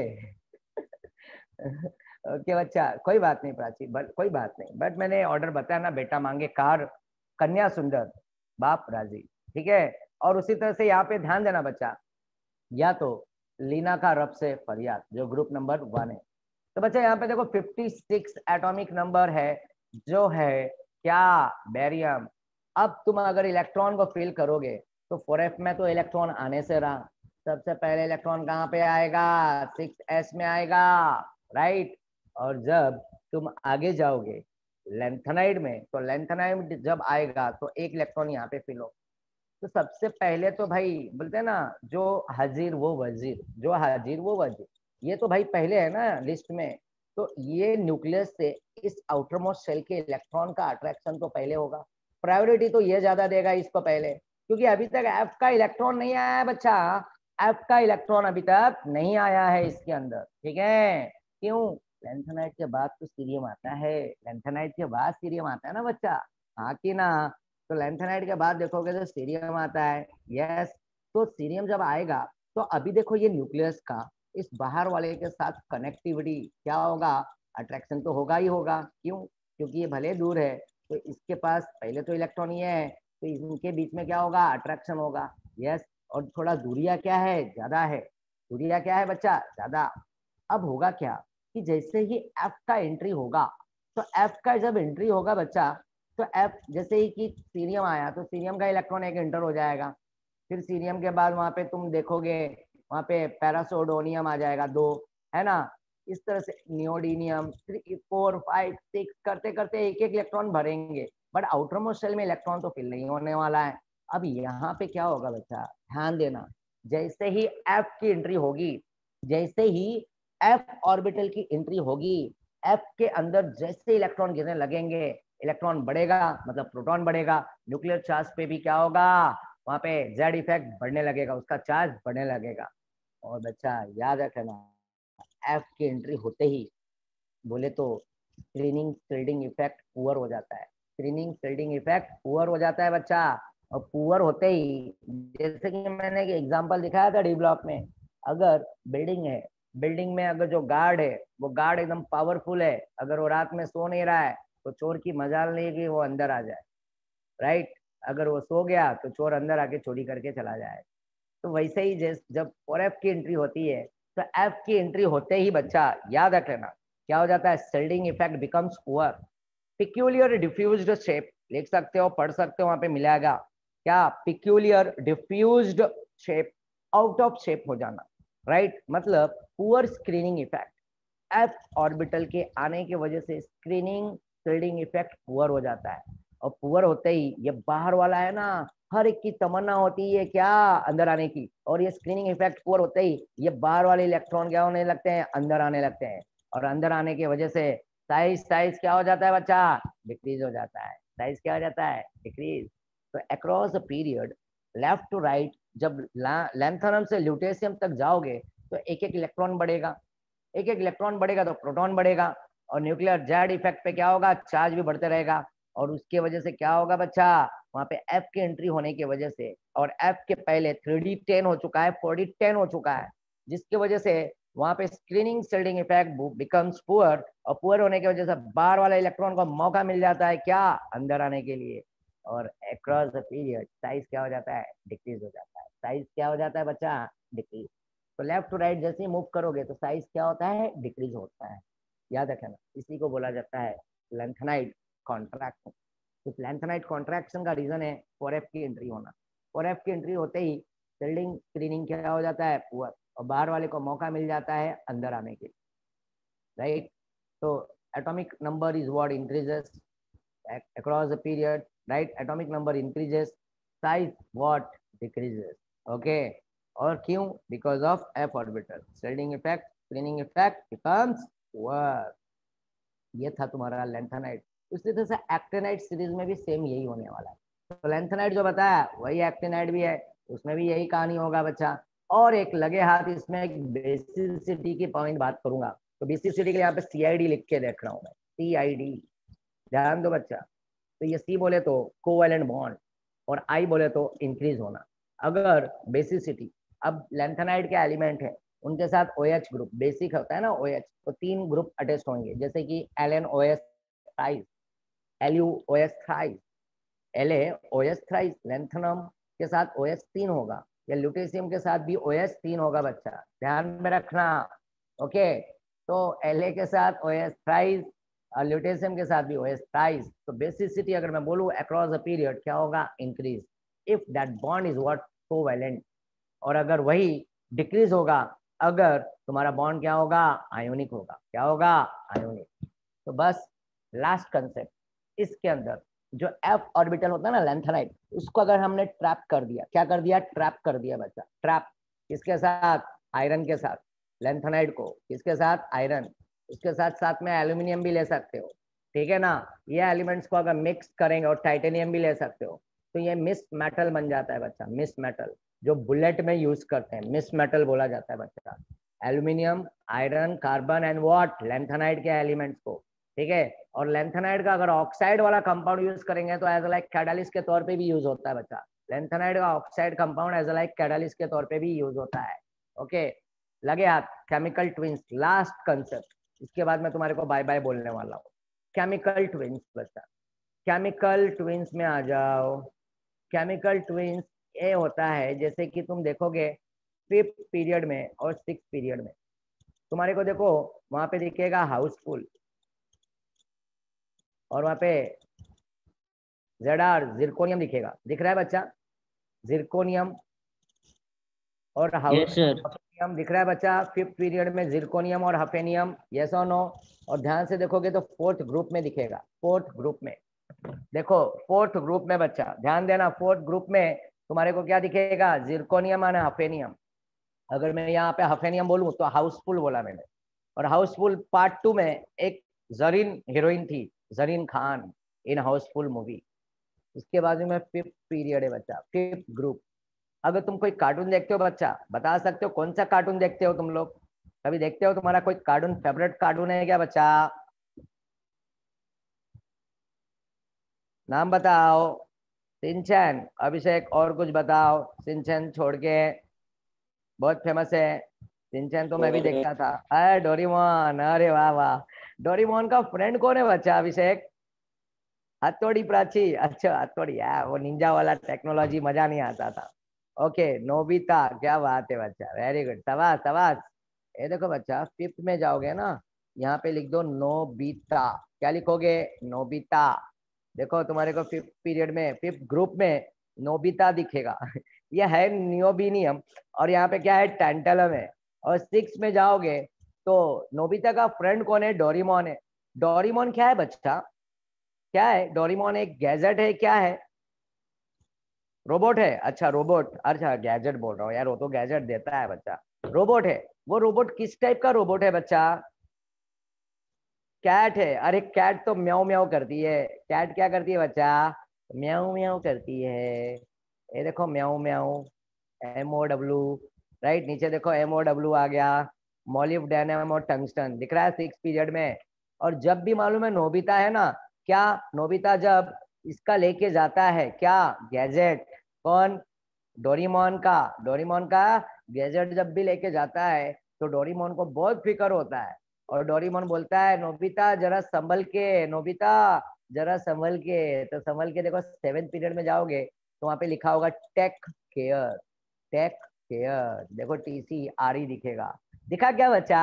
ओके बच्चा, कोई बात नहीं प्राची, बट कोई बात नहीं, बट मैंने ऑर्डर बताया ना, बेटा मांगे कार, कन्या सुंदर, बाप राजी, ठीक है। और उसी तरह से यहाँ पे ध्यान देना बच्चा, या तो लीना का रब से फरियाद जो ग्रुप नंबर 1 है। तो बच्चा यहाँ पे देखो 56 एटॉमिक नंबर है, जो है क्या, बेरियम। अब तुम अगर इलेक्ट्रॉन को फिल करोगे तो 4f में तो इलेक्ट्रॉन आने से रहा, सबसे पहले इलेक्ट्रॉन कहाँ पे आएगा, 6s में आएगा, राइट। और जब तुम आगे जाओगे लेंथेनाइड में, तो लेंथेनाइड जब आएगा तो एक इलेक्ट्रॉन यहाँ पे फिल हो। तो सबसे पहले तो भाई बोलते हैं ना, जो हाजिर वो वजीर, जो हाजिर वो वजीर, ये तो भाई पहले है ना लिस्ट में। तो ये न्यूक्लियस से इस आउटर मोस्ट शेल के इलेक्ट्रॉन का अट्रैक्शन तो पहले होगा, प्रायोरिटी तो ये ज्यादा देगा इसको पहले, क्योंकि अभी तक एफ का इलेक्ट्रॉन नहीं आया है बच्चा, एफ का इलेक्ट्रॉन अभी तक नहीं आया है इसके अंदर, ठीक है। क्यों? लेंथेनाइट के बाद तो सीरियम आता है, लेंथेनाइट के बाद सीरियम आता है ना बच्चा, हाँ कि ना। तो लेंथेनाइट के बाद देखोगे तो सीरियम आता है, यस। तो सीरियम जब आएगा तो अभी देखो ये न्यूक्लियस का इस बाहर वाले के साथ कनेक्टिविटी क्या होगा, अट्रैक्शन तो होगा ही होगा। क्यों? क्योंकि ये भले दूर है, तो इसके पास पहले तो इलेक्ट्रॉन ये है, तो इनके बीच में क्या होगा, अट्रैक्शन होगा, यस। और थोड़ा दूरिया क्या है, ज्यादा है, दूरिया क्या है बच्चा, ज्यादा। अब होगा क्या कि जैसे ही एफ का एंट्री होगा, तो एफ का जब एंट्री होगा बच्चा, तो एफ जैसे ही कि सीरियम आया तो सीरियम का इलेक्ट्रॉन एक एंटर हो जाएगा, फिर सीरियम के बाद वहां पे तुम देखोगे वहां पे पैरासोडोनियम आ जाएगा 2, है ना। इस तरह से नियोडीनियम 3 4 5 6 करते करते एक एक इलेक्ट्रॉन भरेंगे, बट आउटर मोस्ट शेल में इलेक्ट्रॉन तो फिल नहीं होने वाला है। अब यहाँ पे क्या होगा बच्चा, ध्यान देना, जैसे ही एफ की एंट्री होगी, जैसे ही एफ ऑर्बिटल की एंट्री होगी, एफ के अंदर जैसे इलेक्ट्रॉन गिरने लगेंगे, इलेक्ट्रॉन बढ़ेगा मतलब प्रोटॉन बढ़ेगा, न्यूक्लियर चार्ज पे भी क्या होगा, वहां पे जेड इफेक्ट बढ़ने लगेगा, उसका चार्ज बढ़ने लगेगा। और बच्चा याद रखना, एफ की एंट्री होते ही बोले तो स्क्रीनिंग शिल्डिंग इफेक्ट पुअर हो जाता है, स्क्रीनिंग शिल्डिंग इफेक्ट पुअर हो जाता है बच्चा। और पुअर होते ही, जैसे कि मैंने एक एग्जांपल दिखाया था डी ब्लॉक में, अगर बिल्डिंग है, बिल्डिंग में अगर जो गार्ड है वो गार्ड एकदम पावरफुल है, अगर वो रात में सो नहीं रहा है तो चोर की मजाल नहीं कि वो अंदर आ जाए, राइट। अगर वो सो गया तो चोर अंदर आके चोरी करके चला जाए। तो वैसे ही जब और एफ की एंट्री होती है, तो एफ की एंट्री होते ही बच्चा याद रख लेना क्या हो जाता है, सेल्डिंग effect becomes poor, peculiar diffused shape, लिख सकते हो पढ़ सकते हो, वहां पे मिलेगा क्या, peculiar diffused shape, out of shape हो जाना, राइट। मतलब poor screening effect, F orbital के आने की वजह से स्क्रीनिंग शिल्डिंग इफेक्ट पुअर हो जाता है। और पुअर होते ही ये बाहर वाला है ना, हर एक की तमन्ना होती है क्या, अंदर आने की, और ये स्क्रीनिंग इफेक्ट पुअर होते ही ये बाहर वाले इलेक्ट्रॉन क्या होने लगते हैं, अंदर आने लगते हैं। और अंदर आने की वजह से साइज साइज क्या हो जाता है बच्चा, डिक्रीज हो जाता है, साइज क्या हो जाता है, डिक्रीज। तो across the period left to right, जब लैंथनम से ल्यूटेशियम तक जाओगे तो एक एक इलेक्ट्रॉन बढ़ेगा, एक एक इलेक्ट्रॉन बढ़ेगा तो प्रोटॉन बढ़ेगा, और न्यूक्लियर जेड इफेक्ट पे क्या होगा, चार्ज भी बढ़ते रहेगा। और उसके वजह से क्या होगा बच्चा, वहां पे एफ की एंट्री होने की वजह से, और एफ के पहले 3D10 हो चुका है, 4D10 हो चुका है, जिसकी वजह से वहां पे screening shielding effect becomes poor, और पुअर होने की वजह से बाहर वाला इलेक्ट्रॉन को मौका मिल जाता है क्या, अंदर आने के लिए। और अक्रॉस द पीरियड साइज क्या हो जाता है, डिक्रीज हो जाता है, साइज क्या हो जाता है बच्चा, डिक्रीज। तो लेफ्ट टू राइट जैसे ही मूव करोगे तो साइज क्या होता है, डिक्रीज होता है, याद रखना। इसी को बोला जाता है लेंथेनाइट कॉन्ट्रैक्शन। तो लेंथेनाइट कॉन्ट्रैक्शन का रीजन है 4f की एंट्री होना, 4f की एंट्री होते ही शिल्डिंग स्क्रीनिंग क्या हो जाता है, पुअर, और बाहर वाले को मौका मिल जाता है अंदर आने के लिए, राइट। तो atomic number is what increases across the period, right? Atomic number increases, size what decreases. Okay, और क्यों? Because of f orbital. Shielding effect, screening effect becomes worse. ये था तुम्हारा लेंथेनाइट। उसी तरह से एक्टिनाइट सीरीज में भी सेम यही होने वाला है। तो लेंथेनाइट जो बताया वही एक्टिनाइट भी है, उसमें भी यही कहानी होगा बच्चा। और एक लगे हाथ इसमें एक बेसिसिटी की पॉइंट बात करूंगा। तो बेसिसिटी के यहाँ पे CID लिख के देख रहा हूँ मैं, CID, ध्यान दो बच्चा। तो ये C बोले तो कोवैलेंट बॉन्ड और I बोले तो इंक्रीज होना। अगर बेसिसिटी, अब लेंथेनाइट के एलिमेंट है उनके साथ OH ग्रुप, बेसिक होता है ना OH, तो 3 ग्रुप अटैच होंगे, जैसे कि LnOH thrice, LuOH thrice, LaOH thrice. Lanthanum के साथ OH 3 होगा, या ल्यूटेशियम के साथ भी OH 3 होगा बच्चा, ध्यान में रखना। ओके, तो La के साथ OH थ्राइस और ल्यूटेशियम के साथ भी OH थ्राइस। तो बेसिसिटी अगर मैं बोलूँ अक्रॉस द पीरियड क्या होगा? Increase, if that bond is what covalent. और अगर वही डिक्रीज होगा अगर तुम्हारा बॉन्ड क्या होगा? आयोनिक होगा। क्या होगा? आयोनिक। तो बस लास्ट कंसेप्ट इसके अंदर, जो f ऑर्बिटल होता है ना लेंथेनाइट, उसको अगर हमने ट्रैप कर दिया, क्या कर दिया? ट्रैप कर दिया बच्चा। ट्रैप किसके साथ? आयरन के साथ। लेंथेनाइट को किसके साथ? आयरन। उसके साथ साथ में एल्यूमिनियम भी ले सकते हो, ठीक है ना। ये एलिमेंट्स को अगर मिक्स करेंगे और टाइटेनियम भी ले सकते हो, तो ये मिस मेटल बन जाता है बच्चा। मिस मेटल जो बुलेट में यूज करते हैं, मिस मेटल बोला जाता है बच्चा। Aluminium, iron, carbon and what? Lanthanide के एलिमेंट्स को, ठीक है। और लेंथेनाइट का अगर ऑक्साइड वाला कंपाउंड यूज करेंगे तो एज लाइक कैटालिस्ट के तौर पे भी यूज होता है बच्चा। लेंथेनाइट का oxide compound as like catalyst के तौर पे भी यूज होता है। ओके, लगे हाथ। केमिकल ट्विंस, लास्ट कंसेप्ट, इसके बाद मैं तुम्हारे को बाय बाय बोलने वाला हूँ। केमिकल ट्विंस बच्चा, केमिकल ट्विंस में आ जाओ। केमिकल ट्विंस ये होता है, जैसे कि तुम देखोगे 5th पीरियड में और 6th पीरियड में तुम्हारे को देखो वहां पे दिखेगा हाउसफुल, और वहां पे ZR जिरकोनियम दिखेगा। दिख रहा है बच्चा? जिरकोनियम और यस सर। हफेनियम दिख रहा है बच्चा। 5th पीरियड में जिरकोनियम और हफेनियम, यस और नो? और ध्यान से देखोगे तो 4th ग्रुप में दिखेगा। 4th ग्रुप में देखो, 4th ग्रुप में बच्चा ध्यान देना, 4th ग्रुप में तुम्हारे को क्या दिखेगा? जिरकोनियम और हफेनियम। अगर मैं यहाँ पे हफेनियम बोलूँ तो हाउसफुल बोला मैंने। और हाउसफुल पार्ट 2 में एक जरीन हीरोइन थी, जरीन खान, इन हाउसफुल मूवी। इसके बाजू में 5th पीरियड है बच्चा, 5th ग्रुप। अगर तुम कोई कार्टून देखते हो बच्चा, बता सकते हो कौन सा कार्टून देखते हो तुम लोग? कभी देखते हो? तुम्हारा कोई कार्टून, फेवरेट कार्टून है क्या बच्चा? नाम बताओ। सिंचैन, अभिषेक और कुछ बताओ। सिंचैन छोड़ के, बहुत फेमस है सिंचैन, तो मैं भी देखता था। अरे डोरेमोन, अरे वाह वाह। डोरेमोन का फ्रेंड कौन है बच्चा? अभिषेक? हथौड़ी प्राची, अच्छा हथौड़ी, यार वो निंजा वाला टेक्नोलॉजी मजा नहीं आता था। ओके, नोबिता, क्या बात है बच्चा, वेरी गुड, शाबाश शाबाश। ये देखो बच्चा, 5th में जाओगे ना, यहाँ पे लिख दो नोबिता। क्या लिखोगे? नोबिता। देखो तुम्हारे को 5th पीरियड में, 5th ग्रुप में नोबिता दिखेगा। ये है नियोबिनियम, और यहाँ पे क्या है? टेंटलम है। और 6 में जाओगे तो नोबिता का फ्रेंड कौन है? डोरेमोन है। डोरेमोन क्या है बच्चा? क्या है डोरेमोन? एक गैजेट है, क्या है? रोबोट है। अच्छा रोबोट, अच्छा गैजेट बोल रहा हूँ यार, वो तो गैजेट देता है बच्चा। रोबोट है। वो रोबोट किस टाइप का रोबोट है बच्चा? कैट है। अरे कैट तो म्याऊ म्याऊ करती है। कैट क्या करती है बच्चा? म्याऊ म्याऊ करती है। ये देखो म्याऊ म्याऊ, MOW, राइट। नीचे देखो MOW आ गया। मोलिब्डेनम और टंगस्टन दिख रहा है 6th पीरियड में। और जब भी मालूम है नोबिता है ना, क्या नोबिता जब इसका लेके जाता है क्या? गैजेट। कौन? डोरेमोन का। डोरेमोन का गैजेट जब भी लेके जाता है तो डोरेमोन को बहुत फिक्र होता है, और डोरेमोन बोलता है नोबिता जरा संभल के, नोबिता जरा संभल के। तो संभल के देखो 7th पीरियड में जाओगे तो वहां पे लिखा होगा टेक केयर। टेक केयर, देखो TCRE दिखेगा। दिखा क्या बच्चा?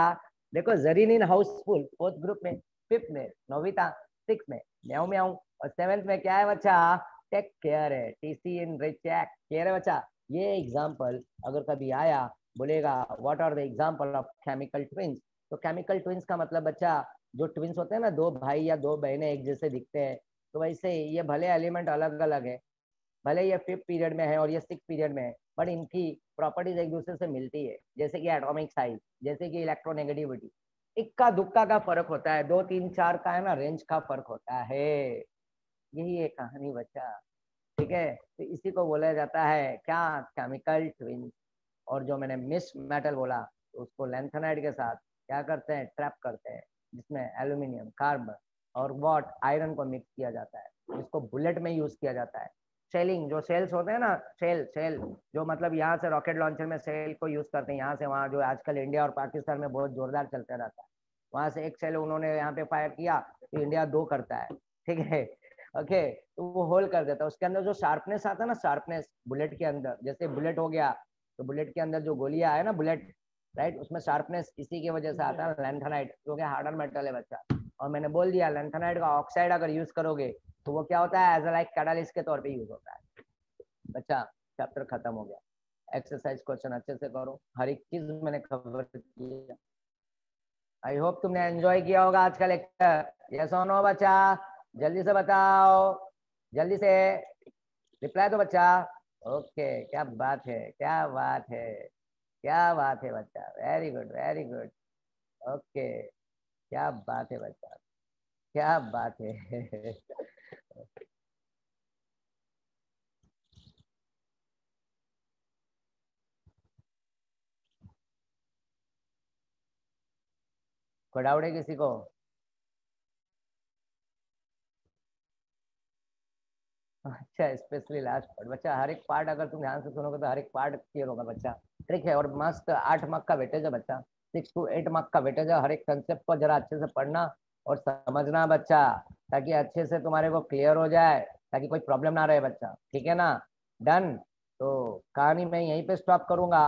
देखो जरीन इन हाउसफुल 4th ग्रुप में, 5th में नोबिता, 6th में म्याऊ म्याऊ, और 7th में क्या है बच्चा? टेक केयर है। TC इन चेक केयर है बच्चा। ये एग्जाम्पल अगर कभी आया, बोलेगा what are the example of chemical twins, तो केमिकल ट्विंस का मतलब बच्चा जो ट्विंस होते हैं ना, दो भाई या दो बहनें एक जैसे दिखते हैं, तो वैसे ये भले एलिमेंट अलग अलग है, भले ये 5th पीरियड में है और ये 6th पीरियड में है, बट इनकी प्रॉपर्टीज एक दूसरे से मिलती है, जैसे कि एटॉमिक साइज, जैसे कि इलेक्ट्रोनेगेटिविटी, इक्का दुक्का का फर्क होता है, 2 3 4 का है ना रेंज का फर्क होता है। यही है कहानी बच्चा, ठीक है। तो इसी को बोला जाता है क्या, केमिकल ट्विंस। और जो मैंने मिस मेटल बोला, तो उसको लैंथेनाइड के साथ क्या करते हैं, ट्रैप करते हैं, जिसमें एल्यूमिनियम, कार्बन और वॉट, आयरन को मिक्स किया जाता है, जिसको बुलेट में यूज किया जाता है। सेलिंग, जो सेल्स होते हैं ना, सेल सेल जो मतलब यहाँ से रॉकेट लॉन्चर में सेल को यूज करते हैं, यहाँ से वहाँ, जो आजकल इंडिया और पाकिस्तान में बहुत जोरदार चलते रहता है, वहां से एक सेल उन्होंने यहाँ पे फायर किया तो इंडिया 2 करता है, ठीक है। ओके, तो वो होल कर देता है, उसके अंदर जो शार्पनेस आता है ना, शार्पनेस बुलेट के अंदर, जैसे बुलेट हो गया, तो बुलेट के अंदर जो गोलियां है ना बुलेट, राइट, उसमें शार्पनेस इसी की वजह से आता है लैंथेनाइड, क्योंकि हार्डर मेटल है बच्चा। और मैंने बोल दिया लैंथेनाइड का ऑक्साइड अगर यूज करोगे तो वो क्या होता है, एज लाइक कैटालिस्ट के तौर पे यूज होता है बच्चा। चैप्टर खत्म हो गया। एक्सरसाइज क्वेश्चन अच्छे से करो, हर एक चीज मैंने कवर किया। आई होप तुमने एंजॉय किया होगा आज का लेक्चर। यस और नो बच्चा, जल्दी से बताओ, जल्दी से रिप्लाई दो बच्चा। ओके, क्या बात है, क्या बात है, क्या बात है बच्चा, very good very good. Okay, क्या बात है बच्चा, क्या बात है। कोई डाउट है किसी को? अच्छा, स्पेशली लास्ट पार्ट बच्चा, हर एक पार्ट अगर तुम ध्यान से सुनोगे तो हर एक पार्ट क्लियर होगा बच्चा। ट्रिक है, और मस्त 8 मार्क का वेटेज है बच्चा, 6 to 8 मार्क का वेटेज है। हर एक कंसेप्ट को जरा अच्छे से पढ़ना और समझना बच्चा, ताकि अच्छे से तुम्हारे को क्लियर हो जाए, ताकि कोई प्रॉब्लम ना रहे बच्चा, ठीक है ना। डन। तो कहानी मैं यहीं पे स्टॉप करूंगा,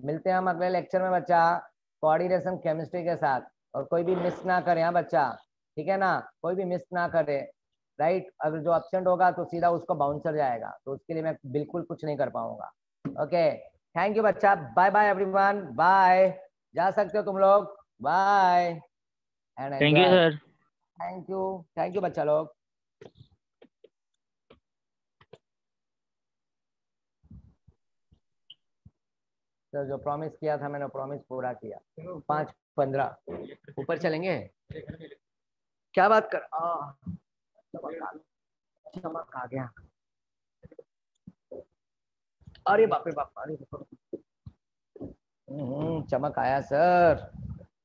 मिलते हैं हम अगले लेक्चर में बच्चा, कोऑर्डिनेशन केमिस्ट्री के साथ। और कोई भी मिस ना करे, हाँ बच्चा, ठीक है ना, कोई भी मिस ना करे, राइट। अगर जो एब्सेंट होगा तो सीधा उसको बाउंसर जाएगा, तो उसके लिए मैं बिल्कुल कुछ नहीं कर पाऊंगा। ओके, थैंक यू बच्चा, बाय बाय एवरीवन, बाय। जा सकते हो तुम लोग, bye and thank you enjoy. Sir. Thank you बच्चा लोग। तो जो प्रॉमिस किया था मैंने, प्रॉमिस पूरा किया। 5:15 ऊपर चलेंगे। क्या बात कर, चमक आ गया। अरे बाप रे बाप, अरे बाप रे। चमक आया सर।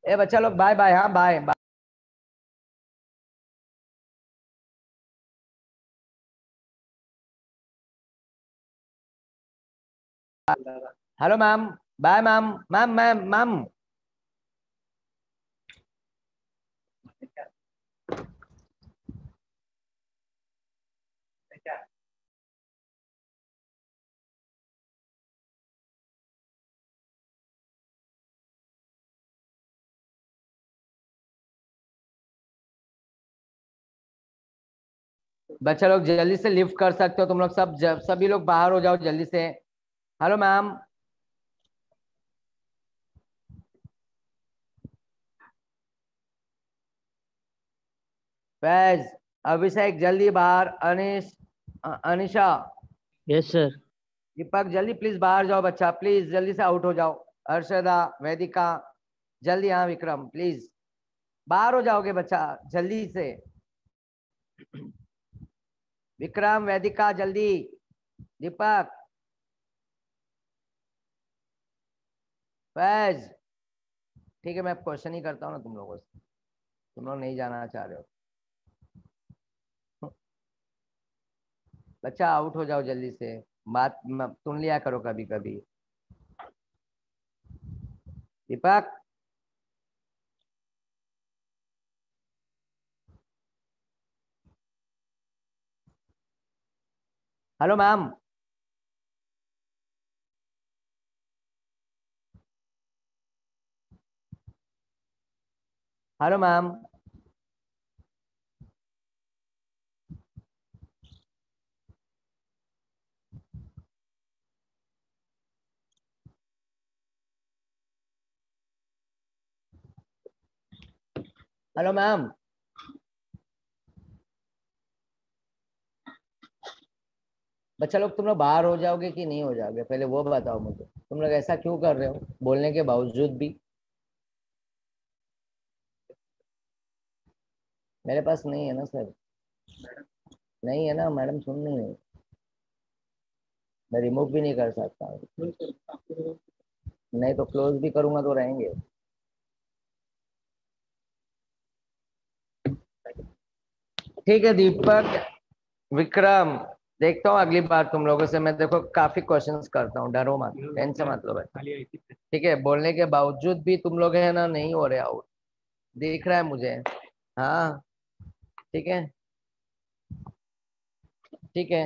ए बच्चा लोग, बाय बाय, हाँ bye bye. Hello ma'am, bye ma'am, ma'am ma'am ma'am. बच्चा लोग जल्दी से लिफ्ट कर सकते हो तुम लोग सब, सभी लोग बाहर हो जाओ जल्दी से। Hello ma'am. फैज, अभिषेक जल्दी बाहर, अनिश, अनिशा, यस सर। दीपक जल्दी प्लीज बाहर जाओ बच्चा, प्लीज जल्दी से आउट हो जाओ। अर्षदा, वेदिका, जल्दी, हाँ विक्रम प्लीज बाहर हो जाओगे बच्चा, जल्दी से। विक्रम, वेदिका जल्दी, दीपक, फैज। ठीक है, मैं क्वेश्चन ही करता हूँ ना तुम लोगों से, तुम लोग नहीं जाना चाह रहे हो। बच्चा आउट हो जाओ जल्दी से, बात सुन लिया करो कभी कभी। Deepak, hello ma'am. Hello ma'am. Hello ma'am, बच्चा लोग तुम लोग बाहर हो जाओगे कि नहीं हो जाओगे, पहले वो बताओ मुझे। तुम लोग ऐसा क्यों कर रहे हो बोलने के बावजूद भी? मेरे पास नहीं है ना सर, नहीं है ना मैडम, सुन नहीं रही। मैं रिमूव भी नहीं कर सकता हूँ। नहीं तो क्लोज भी करूंगा तो रहेंगे। ठीक है दीपक, विक्रम, देखता हूँ अगली बार तुम लोगों से मैं, देखो काफी क्वेश्चंस करता हूँ, डरो मत, टेंशन मत लो भाई। ठीक है, बोलने के बावजूद भी तुम लोग है ना नहीं हो रहे आउट, दिख रहा है मुझे। हाँ, ठीक है, ठीक है।